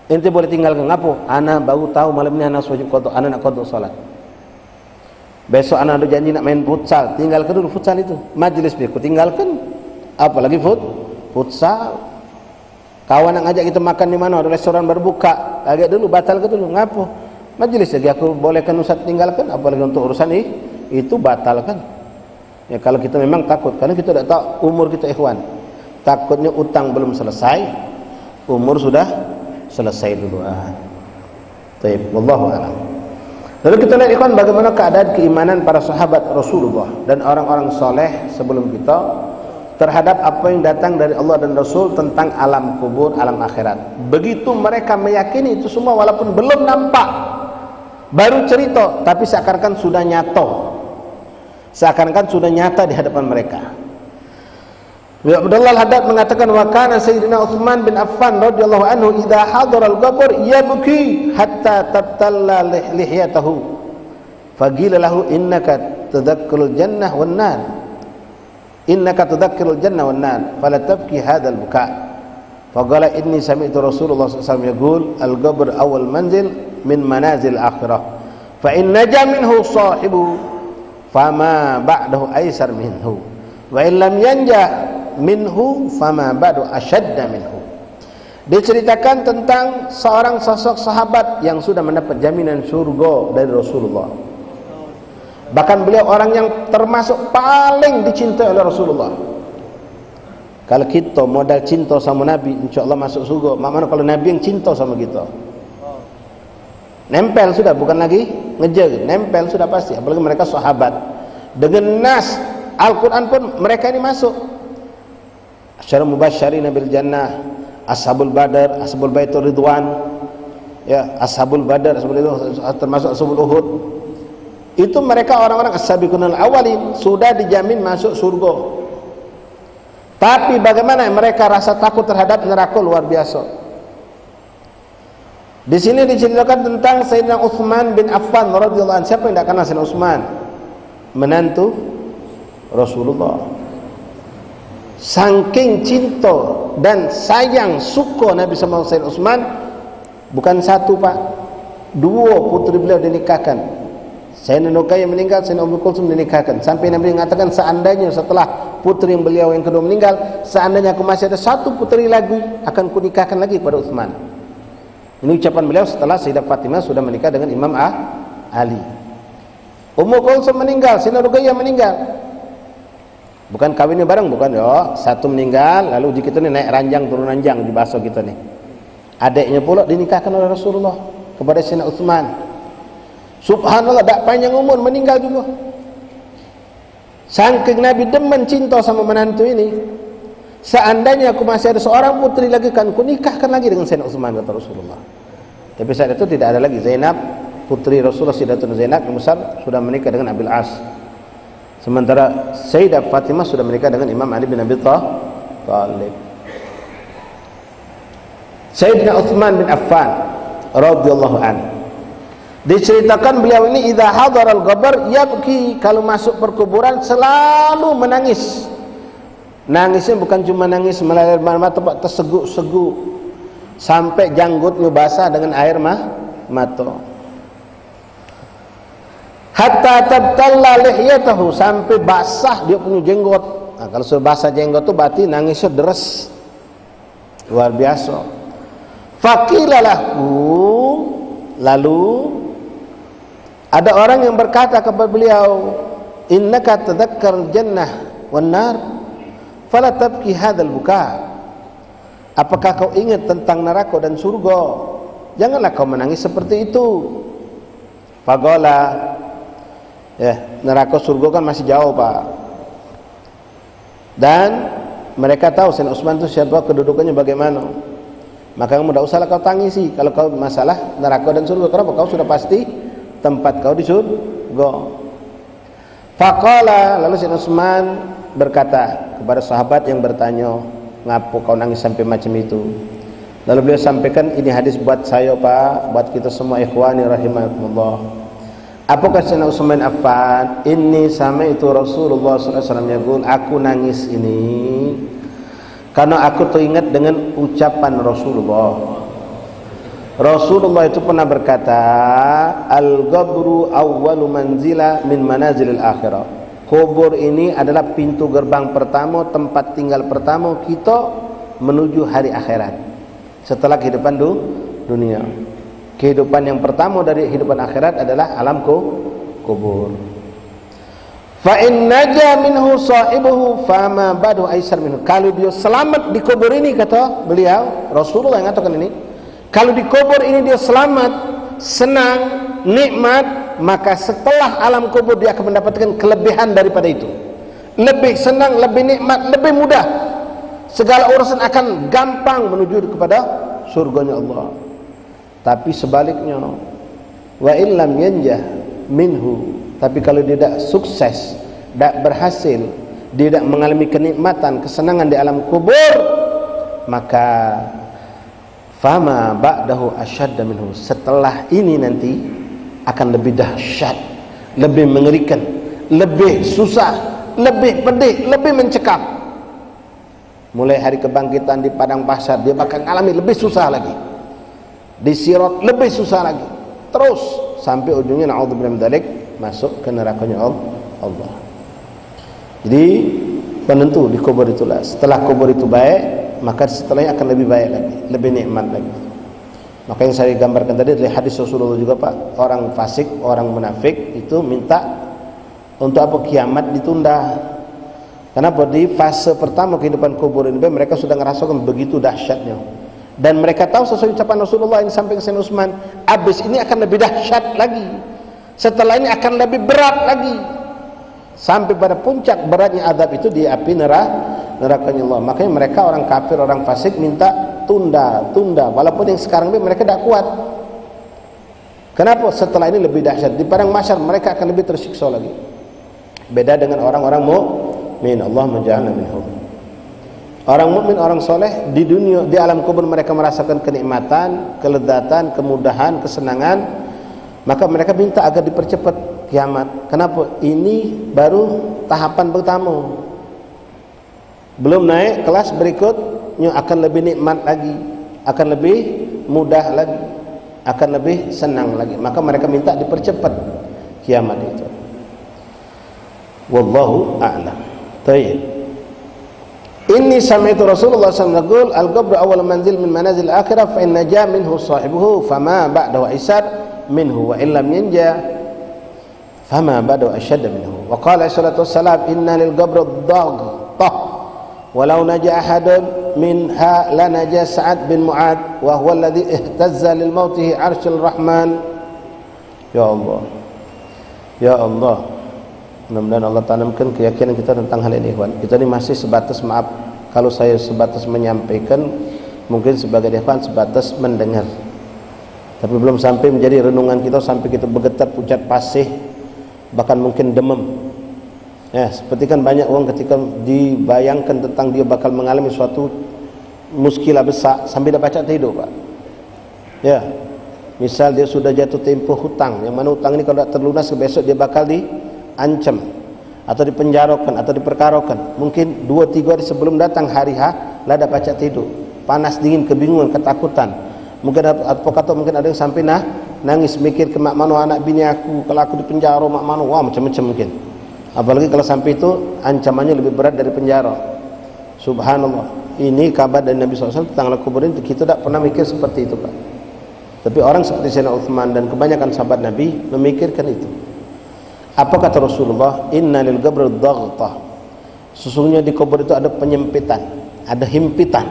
A: Ente boleh tinggalkan ngapo? Ana baru tahu malam ini ana wajib qada, ana nak qada salat. Besok ana ada janji nak main futsal, tinggalkan dulu futsal itu. Majlis biar ku tinggalkan. Apalagi futsal. Kawan nak ngajak kita makan di mana, ada restoran berbuka, agak dulu batal ke dulu. Ngapo? Majlis lagi aku bolehkan Ustaz tinggalkan, apalagi untuk urusan itu batalkan. Ya kalau kita memang takut, karena kita tidak tahu umur kita ikhwan. Takutnya utang belum selesai, umur sudah selesai duluan. Baik, wallahu a'lam. Lalu kita lihat ikhwan bagaimana keadaan keimanan para sahabat Rasulullah dan orang-orang soleh sebelum kita terhadap apa yang datang dari Allah dan Rasul tentang alam kubur, alam akhirat. Begitu mereka meyakini itu semua walaupun belum nampak, baru cerita, tapi seakan-akan sudah nyata, seakan-akan sudah nyata di hadapan mereka. Abdullah Al-Haddad mengatakan, wa kana Sayyidina Utsman bin Affan radhiyallahu anhu idza hadara al-qabr yabki hatta tabtalla lihyatahu faqila lahu innaka tadhakkarul jannah wan nar, innaka tudzakkirul jannah wan nar fala tabki hadzal buka. Faqala inni sami'tu Rasulullah sallallahu alaihi wasallam yaqul al-qabr awal manzil min manazil akhirah fa in naja minhu sahibu fama ba'dahu aisar minhu wa in lam yanja minhu fama ba'du ashadda minhu. Diceritakan tentang seorang sosok sahabat yang sudah mendapat jaminan surga dari Rasulullah. Bahkan beliau orang yang termasuk paling dicintai oleh Rasulullah. Kalau kita modal cinta sama Nabi, insyaAllah masuk surga. Mana kalau Nabi yang cinta sama kita, nempel sudah, bukan lagi ngejar, nempel sudah pasti. Apalagi mereka sahabat. Dengan nas Al-Quran pun mereka ini masuk. Asyara mubasysyirina bil jannah, ashabul badar, ashabul baitur ridwan, ya, ashabul badar, ashabul itu termasuk ashabul uhud. Itu mereka orang-orang as-sabiqunal awalin, sudah dijamin masuk surga. Tapi bagaimana mereka rasa takut terhadap neraka luar biasa. Di sini diceritakan tentang Sayyidina Utsman bin Affan radhiyallahu anhu. Siapa yang tidak kenal Sayyidina Utsman? Menantu Rasulullah. Saking cinta dan sayang suka Nabi sama Sayyidina Utsman, bukan satu pak, dua putri beliau dinikahkan. Sayyidina Ruqayyah meninggal, Sayyidina Ummu Kulsum dinikahkan. Sampai Nabi mengatakan seandainya setelah putri beliau yang kedua meninggal, seandainya aku masih ada satu putri lagi, akan kunikahkan lagi pada Utsman. Ini ucapan beliau setelah Sayyidah Fatimah sudah menikah dengan Imam Ali. Ummu Kulsum meninggal, Sayyidina Ruqayyah meninggal. Bukan kawinnya bareng, bukan ya. Satu meninggal, lalu uji kita ni naik ranjang turun ranjang di bahasa kita ni. Adiknya pula dinikahkan oleh Rasulullah kepada Sayyidina Utsman. Subhanallah, tak panjang umur meninggal juga. Saking Nabi demen cinta sama menantu ini, seandainya aku masih ada seorang putri lagi, kan ku nikahkan lagi dengan Sayyidina Utsman, kata Rasulullah. Tapi saat itu tidak ada lagi Zainab, putri Rasulullah Sayyidatuna Zainab yang besar sudah menikah dengan Abil As. Sementara Sayyidah Fatimah sudah menikah dengan Imam Ali bin Abi Thalib. Sayyidina Utsman bin Affan radhiyallahu anhu, diceritakan beliau ini idza hadaral qabr yabki, kalau masuk perkuburan selalu menangis. Nangisnya bukan cuma nangis melalir mata, terseguk-seguk sampai janggutnya basah dengan air mata. Hatta tabtalla lihyatahu, sampai basah dia punya jenggot. Nah, kalau sudah basah jenggot itu berarti nangisnya deres luar biasa. Faqilalahu, lalu ada orang yang berkata kepada beliau, innaka tadzakkar jannah wan nar fala tabki hadzal buka. Apakah kau ingat tentang neraka dan surga? Janganlah kau menangis seperti itu. Faqala, neraka surga kan masih jauh, Pak. Dan mereka tahu Sayyidina Utsman itu siapa, kedudukannya bagaimana. Maka kamu tidak usahlah kau tangisi kalau kau masalah neraka dan surga. Kenapa? Kau sudah pasti tempat kau di surga. Faqala, lalu Sayyidina Utsman berkata kepada sahabat yang bertanya, ngapa kau nangis sampai macam itu? Lalu beliau sampaikan, ini hadis buat saya, Pak, buat kita semua ikhwani rahimakumullah. Apakah Sayyidina Utsman Affan, inni sami'tu Rasulullah sallallahu alaihi wasallam yaqul, aku nangis ini karena aku teringat dengan ucapan Rasulullah. Rasulullah itu pernah berkata, al-qabru awwalu manzila min manazilil akhirah. Kubur ini adalah pintu gerbang pertama, tempat tinggal pertama kita menuju hari akhirat setelah kehidupan dunia. Kehidupan yang pertama dari kehidupan akhirat adalah alam kubur. Fa in naja minhu sahibuhu fama badu aisar minhu. Kalau dia selamat di kubur ini, kata beliau, Rasulullah yang mengatakan ini, kalau di kubur ini dia selamat, senang, nikmat, maka setelah alam kubur dia akan mendapatkan kelebihan daripada itu. Lebih senang, lebih nikmat, lebih mudah. Segala urusan akan gampang menuju kepada surganya Allah. Tapi sebaliknya, wa illam yanjah minhu, tapi kalau dia tidak sukses, tidak berhasil, dia tidak mengalami kenikmatan, kesenangan di alam kubur, maka fama ba'dahu asyadda minhu, setelah ini nanti akan lebih dahsyat, lebih mengerikan, lebih susah, lebih pedih, lebih mencekam. Mulai hari kebangkitan di padang mahsyar dia bakal mengalami lebih susah lagi, di sirat lebih susah lagi, terus sampai ujungnya na'udzubillah min dzalik, masuk ke nerakanya Allah. Jadi penentu di kubur itulah. Setelah kubur itu baik, maka setelahnya akan lebih baik lagi, lebih nikmat lagi. Maka yang saya gambarkan tadi dari hadis Rasulullah juga, Pak, orang fasik, orang munafik itu minta untuk apa? Kiamat ditunda. Kenapa? Di fase pertama kehidupan kubur ini mereka sudah merasakan begitu dahsyatnya, dan mereka tahu sesuai ucapan Rasulullah yang disampaikan Sayyidina Utsman, habis ini akan lebih dahsyat lagi, setelah ini akan lebih berat lagi, sampai pada puncak beratnya azab itu di api nerakanya Allah. Makanya mereka orang kafir, orang fasik minta tunda, walaupun yang sekarang ini mereka tidak kuat. Kenapa? Setelah ini lebih dahsyat, di padang mahsyar mereka akan lebih tersiksa lagi. Beda dengan orang-orang mukmin, Allah menja'alna minhum. Orang mukmin, orang soleh di dunia, di alam kubur mereka merasakan kenikmatan, kelezatan, kemudahan, kesenangan, maka mereka minta agar dipercepat kiamat. Kenapa? Ini baru tahapan pertama, belum naik kelas berikutnya, akan lebih nikmat lagi, akan lebih mudah lagi, akan lebih senang lagi. Maka mereka minta dipercepat kiamat itu. Wallahu a'lam. Baik. Inni sami'tu Rasulullah sallallahu alaihi wasallam al-qabru awwal manzil min manazil akhirah fa in naja minhu sahibuhu fama ba'dahu aisar minhu wa illam yanja fama ba'dahu ashadda minhu. Wa qala sallallahu alaihi wasallam inna lil qabri dhaghah walau naja ahadun minha la naja Sa'ad bin Mu'ad wa huwa alladhi ihtazza lil mautihi 'arsyul rahman. Ya Allah, ya Allah, mudah-mudahan Allah tanamkan keyakinan kita tentang hal ini, ikhwan. Kita ini masih sebatas, maaf kalau saya sebatas menyampaikan, mungkin sebagai ikhwan sebatas mendengar, tapi belum sampai menjadi renungan kita, sampai kita bergetar, pucat pasih, bahkan mungkin demam. Ya, seperti kan banyak orang ketika dibayangkan tentang dia bakal mengalami suatu muskilah besar sampai dah baca tidur, Pak. Ya, misal dia sudah jatuh tempoh hutang, yang mana hutang ini kalau tak terlunas besok dia bakal diancam atau dipenjarakan atau diperkarakan. Mungkin 2-3 hari sebelum datang hari H lah dah baca tidur, panas dingin, kebingungan, ketakutan. Mungkin advokat, mungkin ada yang sampai nangis mikir ke mak mano anak bini aku, kalau aku dipenjara mak mano, wah macam-macam mungkin. Apalagi kalau sampai itu ancamannya lebih berat dari penjara. Subhanallah. Ini kabar dari Nabi SAW tentang alam kubur ini. Kita tidak pernah mikir seperti itu, Pak. Tapi orang seperti Sayyidina Utsman dan kebanyakan sahabat Nabi memikirkan itu. Apa kata Rasulullah? Inna lil qabri dhaghah. Sesungguhnya di kubur itu ada penyempitan, ada himpitan.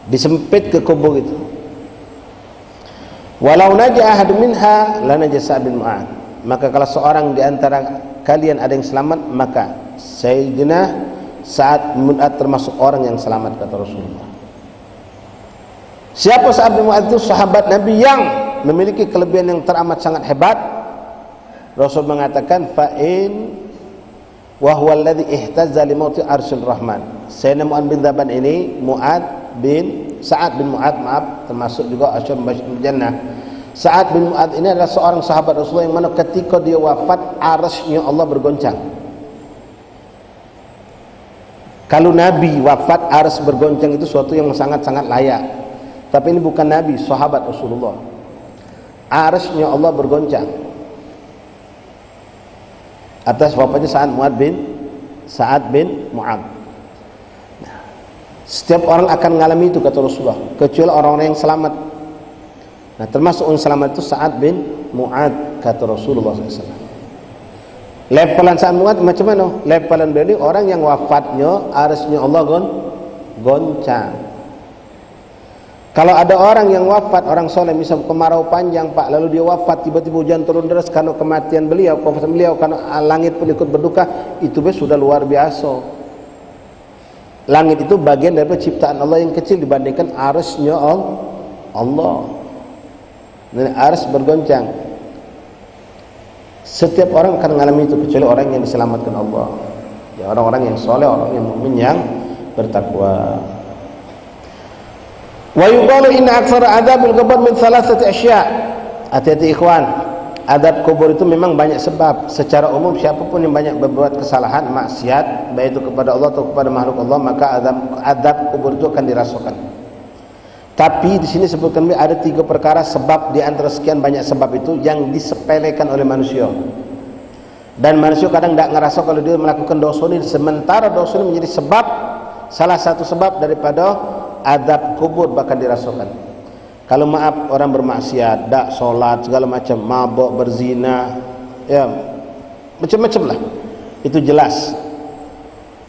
A: disempit ke kubur itu. Walau naja ahad minha la naja Sa'ad bin Mu'adz. Maka kalau seorang di antara kalian ada yang selamat, maka Sayyidina Sa'ad bin Mu'adz termasuk orang yang selamat, kata Rasulullah. Siapa Sa'ad bin Mu'adz itu? Sahabat Nabi yang memiliki kelebihan yang teramat sangat hebat. Rasul mengatakan fa'in wa huwa alladhi ihtazza li mauti arsyil rahman. Sayyidina Mu'adz bin Dzabban ini, Sa'ad bin Mu'adz, termasuk juga asyur masyarakat jannah. Sa'ad bin Mu'adz ini adalah seorang sahabat Rasulullah yang mana ketika dia wafat, arsy-Nya Allah bergoncang. Kalau Nabi wafat, arsy bergoncang itu suatu yang sangat-sangat layak. Tapi ini bukan Nabi, sahabat Rasulullah. Arsy-Nya Allah bergoncang atas wafatnya Sa'ad bin Mu'adz. Setiap orang akan mengalami itu, kata Rasulullah, kecuali orang-orang yang selamat. Nah, termasuk orang selamat itu Sa'ad bin Mu'adz, kata Rasulullah SAW. Levelan Sa'ad bin Mu'adz macam mana? Levelan beliau orang yang wafatnya arsy-Nya Allah goncang. Kalau ada orang yang wafat, orang soleh, misal kemarau panjang Pak, lalu dia wafat, tiba-tiba hujan turun deras karena kematian beliau, kewafatan beliau, karena langit pun ikut berduka, itu sudah luar biasa. Langit itu bagian dari ciptaan Allah yang kecil dibandingkan arsy-Nya Allah. Dan arsy bergoncang. Setiap orang akan mengalami itu kecuali orang yang diselamatkan Allah. Ya, orang-orang yang soleh, orang yang mukmin yang bertakwa. Wa yuqalu inna aktsara adzabul qabr min thalathati asya'. Hati-hati ikhwan. Adab kubur itu memang banyak sebab. Secara umum siapapun yang banyak berbuat kesalahan, maksiat, baik itu kepada Allah atau kepada makhluk Allah, maka adab kubur itu akan dirasakan. Tapi di sini sebutkan ada 3 perkara sebab di antara sekian banyak sebab itu yang disepelekan oleh manusia. Dan manusia kadang tidak ngerasa kalau dia melakukan dosa ini, sementara dosa ini menjadi sebab, salah satu sebab daripada adab kubur bakal dirasakan. Kalau maaf orang bermaksiat, tak solat, segala macam, mabuk, berzina, ya macam-macam lah, itu jelas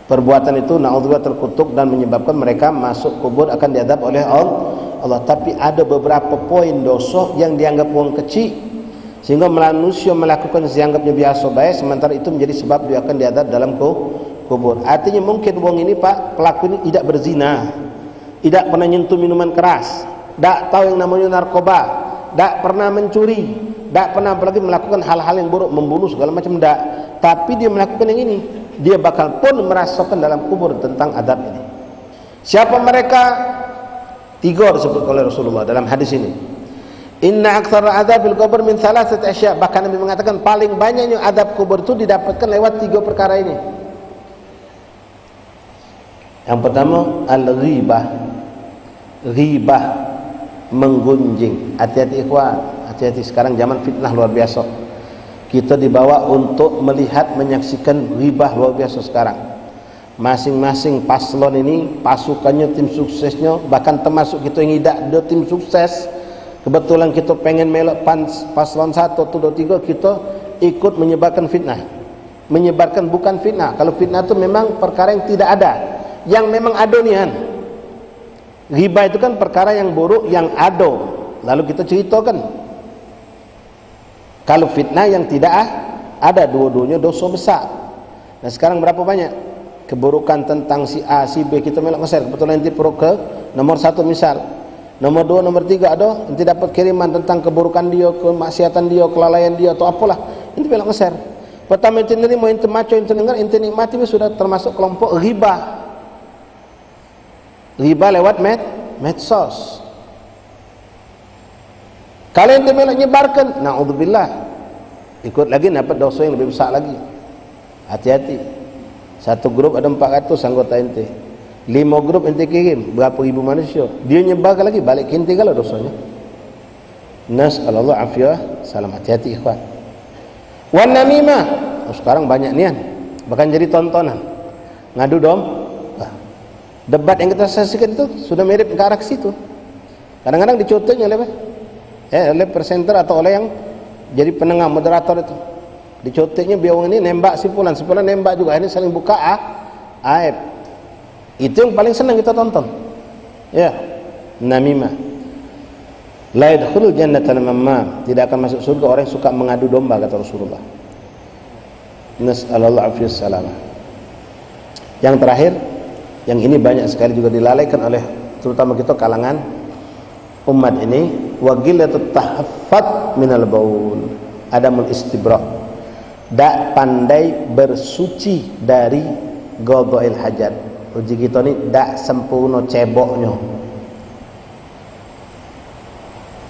A: perbuatan itu na'udzubillah terkutuk dan menyebabkan mereka masuk kubur akan diadab oleh Allah. Tapi ada beberapa poin dosa yang dianggap uang kecil sehingga manusia melakukan dianggapnya biasa baik, sementara itu menjadi sebab dia akan diadab dalam kubur. Artinya mungkin uang ini Pak, pelaku ini tidak berzina, tidak pernah nyentuh minuman keras, tak tahu yang namanya narkoba, tak pernah mencuri, tak pernah apalagi melakukan hal-hal yang buruk, membunuh segala macam, tak. Tapi dia melakukan yang ini, dia bakal pun merasakan dalam kubur tentang adab ini. Siapa mereka? 3 disebut oleh Rasulullah dalam hadis ini. Inna aktsara adzabil qabr min thalathati asya'. Bahkan Nabi mengatakan paling banyaknya adab kubur itu didapatkan lewat 3 perkara ini. Yang pertama, al-ghibah. Ghibah, menggunjing. Hati-hati ikhwan, hati-hati, sekarang zaman fitnah luar biasa. Kita dibawa untuk melihat, menyaksikan ghibah luar biasa sekarang. Masing-masing paslon ini, pasukannya, tim suksesnya, bahkan termasuk kita yang tidak ada tim sukses, kebetulan kita pengen melok paslon 1 atau 2, 3, kita ikut menyebarkan fitnah. Menyebarkan bukan fitnah. Kalau fitnah itu memang perkara yang tidak ada. Yang memang ada nihan. Ghibah itu kan perkara yang buruk, yang ada, lalu kita ceritakan. Kalau fitnah yang tidak ada, dua-duanya dosa besar. Nah sekarang berapa banyak keburukan tentang si A, si B, kita melok nge-share, kebetulan nanti perlu ke nomor 1 misal, nomor 2, nomor 3 ada, nanti dapat kiriman tentang keburukan dia, kemaksiatan dia, kelalaian dia atau apalah, nanti melok nge-share. Pertama ente nerima, ente maco, ente dengar, ente nikmati, sudah termasuk kelompok ghibah. Riba lewat medsos. Kalian dia melak nyebarkan, na'udzubillah, ikut lagi dapat dosa yang lebih besar lagi. Hati-hati. Satu grup ada 400 anggota ente, 5 grup ente kirim berapa ribu manusia, dia nyebarkan lagi, balik ke ente kalau dosanya. Nas'alallahu afiyah salam. Hati-hati ikhwan. Wan namimah, sekarang banyak nian, bahkan jadi tontonan. Ngadu dom. Debat yang kita saksikan itu sudah mirip ke arah situ. Kadang-kadang dicontohnya oleh presenter atau oleh yang jadi penengah moderator itu. Dicontohnya biar ini nembak si fulan nembak juga, ini saling buka aib. Itu yang paling senang kita tonton. Ya. namimah. La yadkhulul jannata namam, tidak akan masuk surga orang yang suka mengadu domba, kata Rasulullah. Nas'alullah afiyas salamah. Yang terakhir, yang ini banyak sekali juga dilalaikan oleh terutama kita kalangan umat ini, wa gillatut tahaffat minal baul, adamul istibra', dak pandai bersuci dari qada'il hajat. Uji kita ni dak sempurna ceboknya,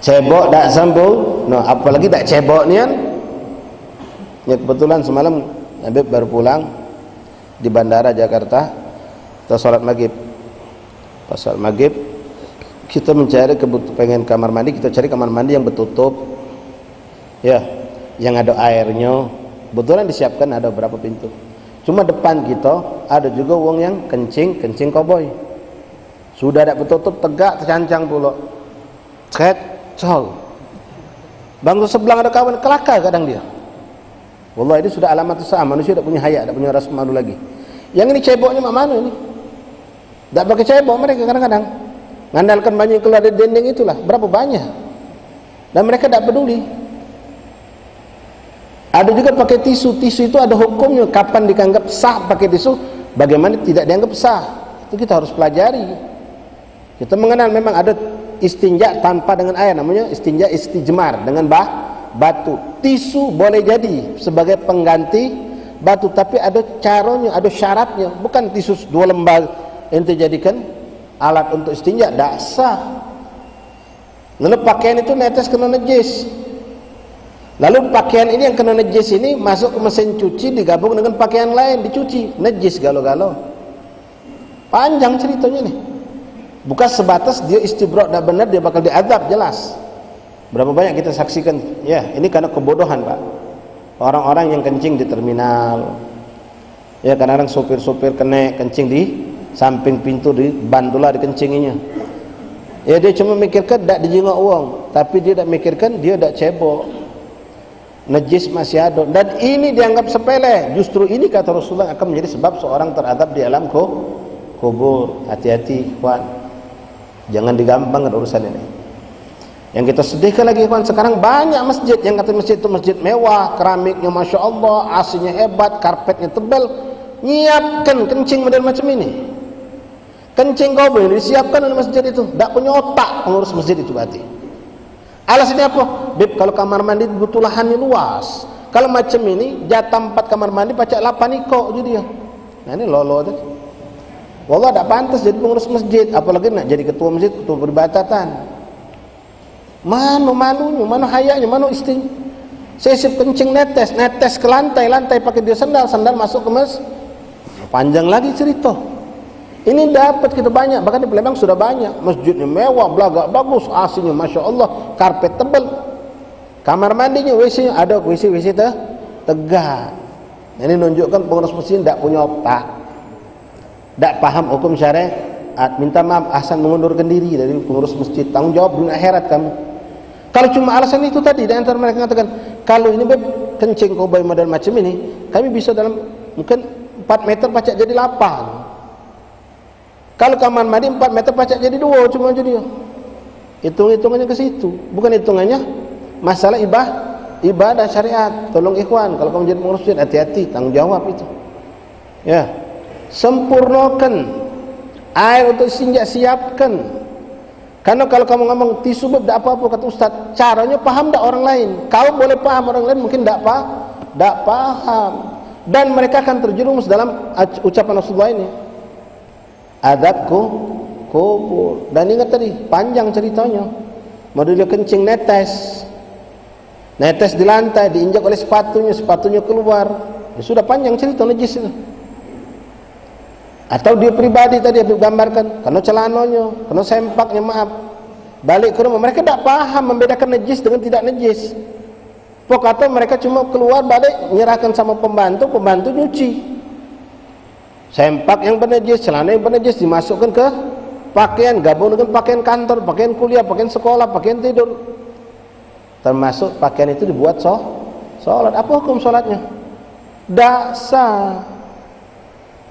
A: cebok dak sempurna, apalagi dak cebok ni kan. Ya, kebetulan semalam Habib baru pulang di bandara Jakarta, kita sholat maghrib. Pas sholat maghrib kita mencari pengen kamar mandi, kita cari kamar mandi yang bertutup, ya, yang ada airnya. Kebetulan disiapkan ada berapa pintu. Cuma depan kita ada juga wong yang kencing koboi. Sudah ada bertutup, tegak tercancang pula. Cek, col. Bangku sebelah ada kawan kelakar kadang dia. Wallah, ini sudah alamat usaha. Manusia tak punya haya, tak punya rasa malu lagi. Yang ini ceboknya mak mana ini? Tak pakai cebok mereka kadang-kadang. Ngandalkan banyak keluar dari dinding itulah. Berapa banyak? Dan mereka tak peduli. Ada juga pakai tisu. Tisu itu ada hukumnya. Kapan dianggap sah pakai tisu, bagaimana tidak dianggap sah. Itu kita harus pelajari. Kita mengenal memang ada istinja tanpa dengan air, namanya istinja istijmar dengan batu. Tisu boleh jadi sebagai pengganti batu, tapi ada caranya, ada syaratnya. Bukan tisu 2 lembar ente jadikan alat untuk istinja, tak sah. Lalu pakaian itu netes kena najis. Lalu pakaian ini yang kena najis ini masuk ke mesin cuci, digabung dengan pakaian lain, dicuci, najis galau-galau. Panjang ceritanya nih. Bukan sebatas dia istibra' dah benar dia bakal diazab, jelas. Berapa banyak kita saksikan, ya, ini karena kebodohan, Pak. Orang-orang yang kencing di terminal, ya, kadang-kadang sopir-sopir kena kencing di samping pintu, di bandula dikencinginya. Ya, dia cuma mikirkan tak dijengok uang, tapi dia tak mikirkan dia tak cebok, najis masih ada. Dan ini dianggap sepele. Justru ini kata Rasulullah akan menjadi sebab seorang teradab di alam kubur. Hati-hati, kawan, jangan digampangkan urusan ini. Yang kita sedihkan lagi, kawan, sekarang banyak masjid yang kata masjid itu masjid mewah, keramiknya masya Allah, AC-nya hebat, karpetnya tebal, nyiapkan kencing model macam ini. Kencing kau boleh disiapkan oleh masjid itu. Tak punya otak pengurus masjid itu berarti. Alasannya apa? Beb, kalau kamar mandi butuh lahannya luas. Kalau macam ini jatah 4 kamar mandi pacak 8 ikok je dia. Nah, ini lolo tadi. Wallah tak pantas jadi pengurus masjid, apalagi nak jadi ketua masjid, ketua peribadatan. Mana malunya, mana hayanya, mana isting. Sesip kencing netes ke lantai pakai dia sandal masuk ke masjid. Panjang lagi cerita. Ini dapat kita banyak, bahkan di Palembang sudah banyak. Masjidnya mewah, belagak bagus, AC-nya masya Allah, karpet tebal. Kamar mandinya, WC-nya ada, WC tegak. Ini menunjukkan pengurus masjid tidak punya otak, tidak paham hukum syariat. Minta maaf, Ahsan mengundurkan diri dari pengurus masjid. Tanggung jawab dunia akhirat kamu. Kalau cuma alasan itu tadi, di antara mereka mengatakan, kalau ini kencing koboi model macam ini, kami bisa dalam mungkin 4 meter pacak jadi 8. Kalau kamar mandi 4 meter pacak jadi 2, cuma jadi. Hitung-hitungannya ke situ, bukan hitungannya masalah ibadah syariat. Tolong ikhwan, kalau kamu jadi pengurus masjid, hati-hati, tanggung jawab itu. Ya, sempurnakan air untuk istinja, siapkan. Karena kalau kamu ngomong tisu tidak apa-apa, kata Ustaz, caranya paham tak orang lain? Kau boleh paham, orang lain mungkin tak paham. Dan mereka akan terjerumus dalam ucapan Rasulullah ini, adab kubur. Dan ingat tadi, panjang ceritanya. Model dia kencing netes di lantai, diinjak oleh sepatunya keluar. Ya, sudah panjang cerita najis itu. Atau dia pribadi tadi yang gambarkan, kena celananya, kena sempaknya, maaf, balik ke rumah, mereka tak paham membedakan najis dengan tidak najis. Pokoknya mereka cuma keluar balik, menyerahkan sama pembantu nyuci. Sempak yang bernajis, celana yang bernajis dimasukkan ke pakaian, gabung dengan pakaian kantor, pakaian kuliah, pakaian sekolah, pakaian tidur. Termasuk pakaian itu dibuat sholat. Apa hukum sholatnya? Tak sah.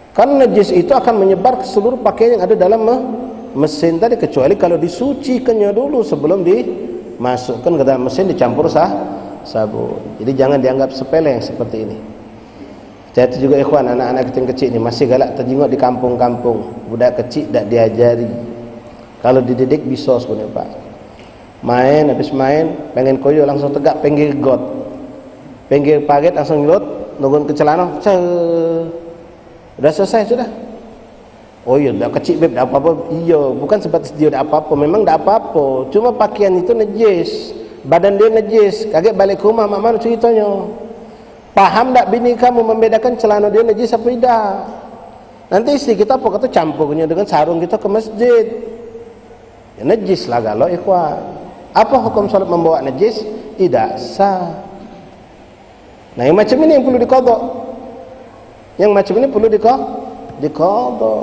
A: Karena najis itu akan menyebar ke seluruh pakaian yang ada dalam mesin tadi, kecuali kalau disucikannya dulu sebelum dimasukkan ke dalam mesin dicampur sabun. Jadi jangan dianggap sepele yang seperti ini. Jadi juga ikhwan, anak-anak kecil ini masih galak terjenguk di kampung-kampung. Budak kecil tak diajari. Kalau dididik bisa sebenarnya Pak. Main, habis main pengen koyo langsung tegak pinggir got, pinggir paget langsung nyelot nurun ke celana, udah selesai sudah. Oh iya, dah kecil beb, dah apa-apa. Iya, bukan sebab dia dah apa-apa, memang dah apa-apa. Cuma pakaian itu najis, badan dia najis. Kaget balik ke rumah, mak mana ceritanya? Paham tak bini kamu membedakan celana dia najis apa tidak? Nanti istri kita apa kata campurnya dengan sarung kita ke masjid. Ya, najis lah kalau ikhwan. Apa hukum salat membawa najis? Tidak sah. Nah, yang macam ini yang perlu diqadha. Yang macam ini perlu diqadha.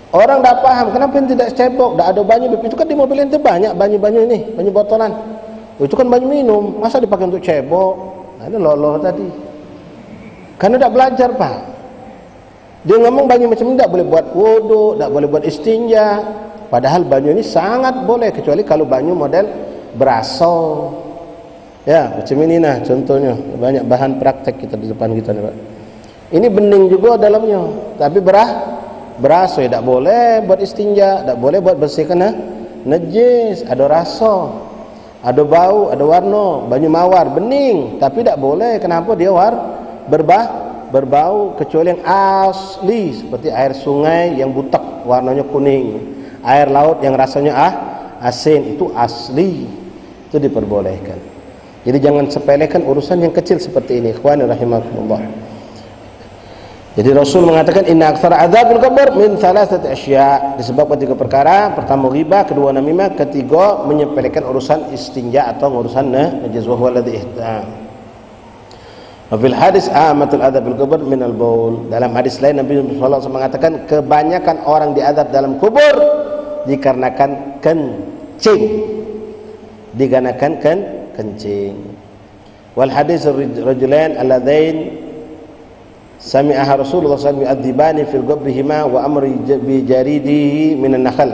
A: Orang dah paham, kenapa yang tidak cebok? Dah ada banyu, itu kan di mobil ente banyak banyu-banyu ini, banyu botolan. Oh, itu kan banyu minum, masa dipakai untuk cebok? Nah, ini loloh tadi. Karena tak belajar Pak. Dia ngomong banyu macam ini tak boleh buat wudu, tak boleh buat istinja. Padahal banyu ini sangat boleh, kecuali kalau banyu model beraso. Ya, macam ini nah contohnya. Banyak bahan praktek kita di depan kita nih Pak. Ini bening juga dalamnya, tapi beraso ya tak boleh buat istinja, tak boleh buat bersihkan najis, ada rasa, ada bau, ada warna. Banyu mawar bening, tapi tak boleh. Kenapa dia berbau? Kecuali yang asli, seperti air sungai yang butek warnanya kuning, air laut yang rasanya asin, itu asli, itu diperbolehkan. Jadi jangan sepelekan urusan yang kecil seperti ini, ikhwan rahimakumullah. Jadi Rasul mengatakan inna aktsara adzabul qabr min thalathati asya', disebabkan 3 perkara. Pertama riba, kedua namimah, ketiga menyepelekan urusan istinja atau urusan najis, wa huwa alladhi ihtam. Wa fil hadis amatul adzabil qabr min al baul. Dalam hadis lain Nabi sallallahu alaihi wasallam mengatakan kebanyakan orang diazab dalam kubur dikarenakan kencing. Dikarenakan kencing. Wal hadis rajulain alladzain sami'aha Rasulullah sallallahu alaihi wasallam yu'adzibani fil qabrihima wa amri bi jaridihi minan nakhl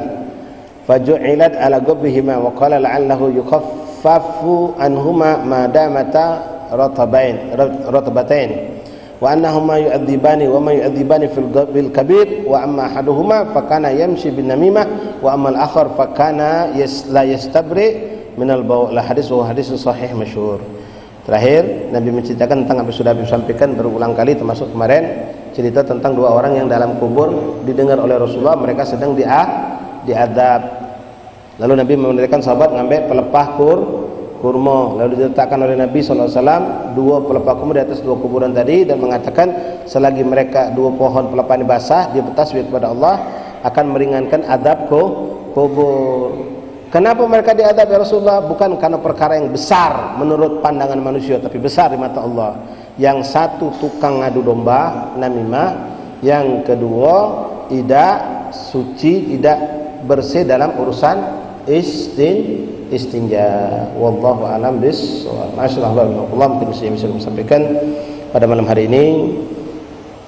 A: faju'ilat ala qabrihima wa qala la'allahu yukhaffafu anhuma ma damata ratabatain wa annahuma yu'adzibani wa ma yu'adzibani fil kabir wa amma ahaduhuma fakana yamshi bin namimah wa amma al-akhar fakana la yastabri minal bawl. Hadis sahih masyhur. Terakhir Nabi menceritakan tentang apa sudah Nabi sampaikan berulang kali, termasuk kemarin cerita tentang 2 orang yang dalam kubur didengar oleh Rasulullah mereka sedang diadab. Lalu Nabi memerintahkan sahabat ngambil pelepah kurma, lalu diletakkan oleh Nabi SAW 2 pelepah kurma di atas 2 kuburan tadi, dan mengatakan selagi mereka 2 pohon pelepah ini basah, dia bertasbih kepada Allah, akan meringankan adab kubur. Kenapa mereka diadab ya Rasulullah? Bukan karena perkara yang besar menurut pandangan manusia, tapi besar di mata Allah. Yang satu tukang ngadu domba, namimah. Yang kedua tidak suci, tidak bersih dalam urusan istinja. Wallahu a'lam bishawab. Masyaallah, mungkin saya bisa sampaikan pada malam hari ini.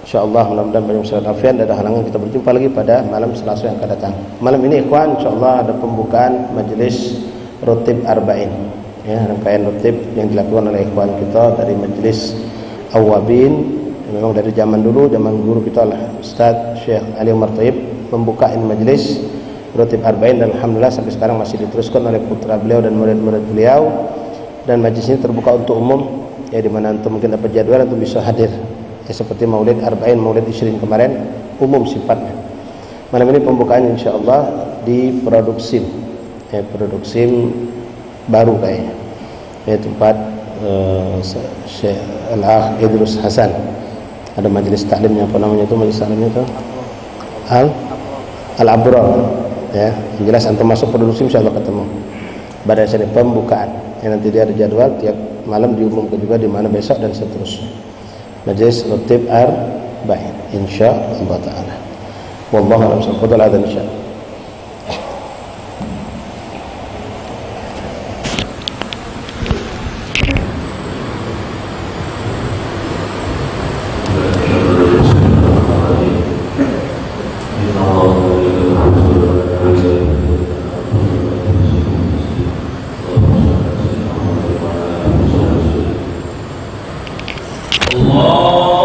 A: InsyaAllah mudah-mudahan banyak masalah afian, dan ada halangan kita berjumpa lagi pada malam Selasa yang akan datang. Malam ini ikhwan insyaAllah ada pembukaan majelis Rotib Arba'in, ya, rangkaian Rotib yang dilakukan oleh ikhwan kita dari majelis Awabin. Memang dari zaman dulu, zaman guru kita lah Ustaz Syekh Ali Umar Taib membukaan majelis Rotib Arba'in, dan alhamdulillah sampai sekarang masih diteruskan oleh putra beliau dan murid-murid beliau. Dan majelis ini terbuka untuk umum, ya, di mana antum mungkin dapat jadwal untuk bisa hadir. Ya, seperti Maulid Arba'in, Maulid Isyirin kemarin, umum sifatnya. Malam ini pembukaan insyaallah di Produksim, ya, Produksim baru kayaknya, ya, tempat Syekh Al-Akh Idrus Hasan. Ada majelis taklimnya, apa namanya itu majelis taklimnya itu? Al-Abrar, ya. Yang jelas antum masuk Produksim insyaallah ketemu. Pada sini pembukaan, ya, nanti dia ada jadwal tiap malam diumumkan juga di mana besok dan seterusnya. Majelis Rotib Arba'in insyaallah taala. Wallahu a'lam bishawab. Fadhal adzan insyaallah.
B: Bismillahirrahmanirrahim. Allah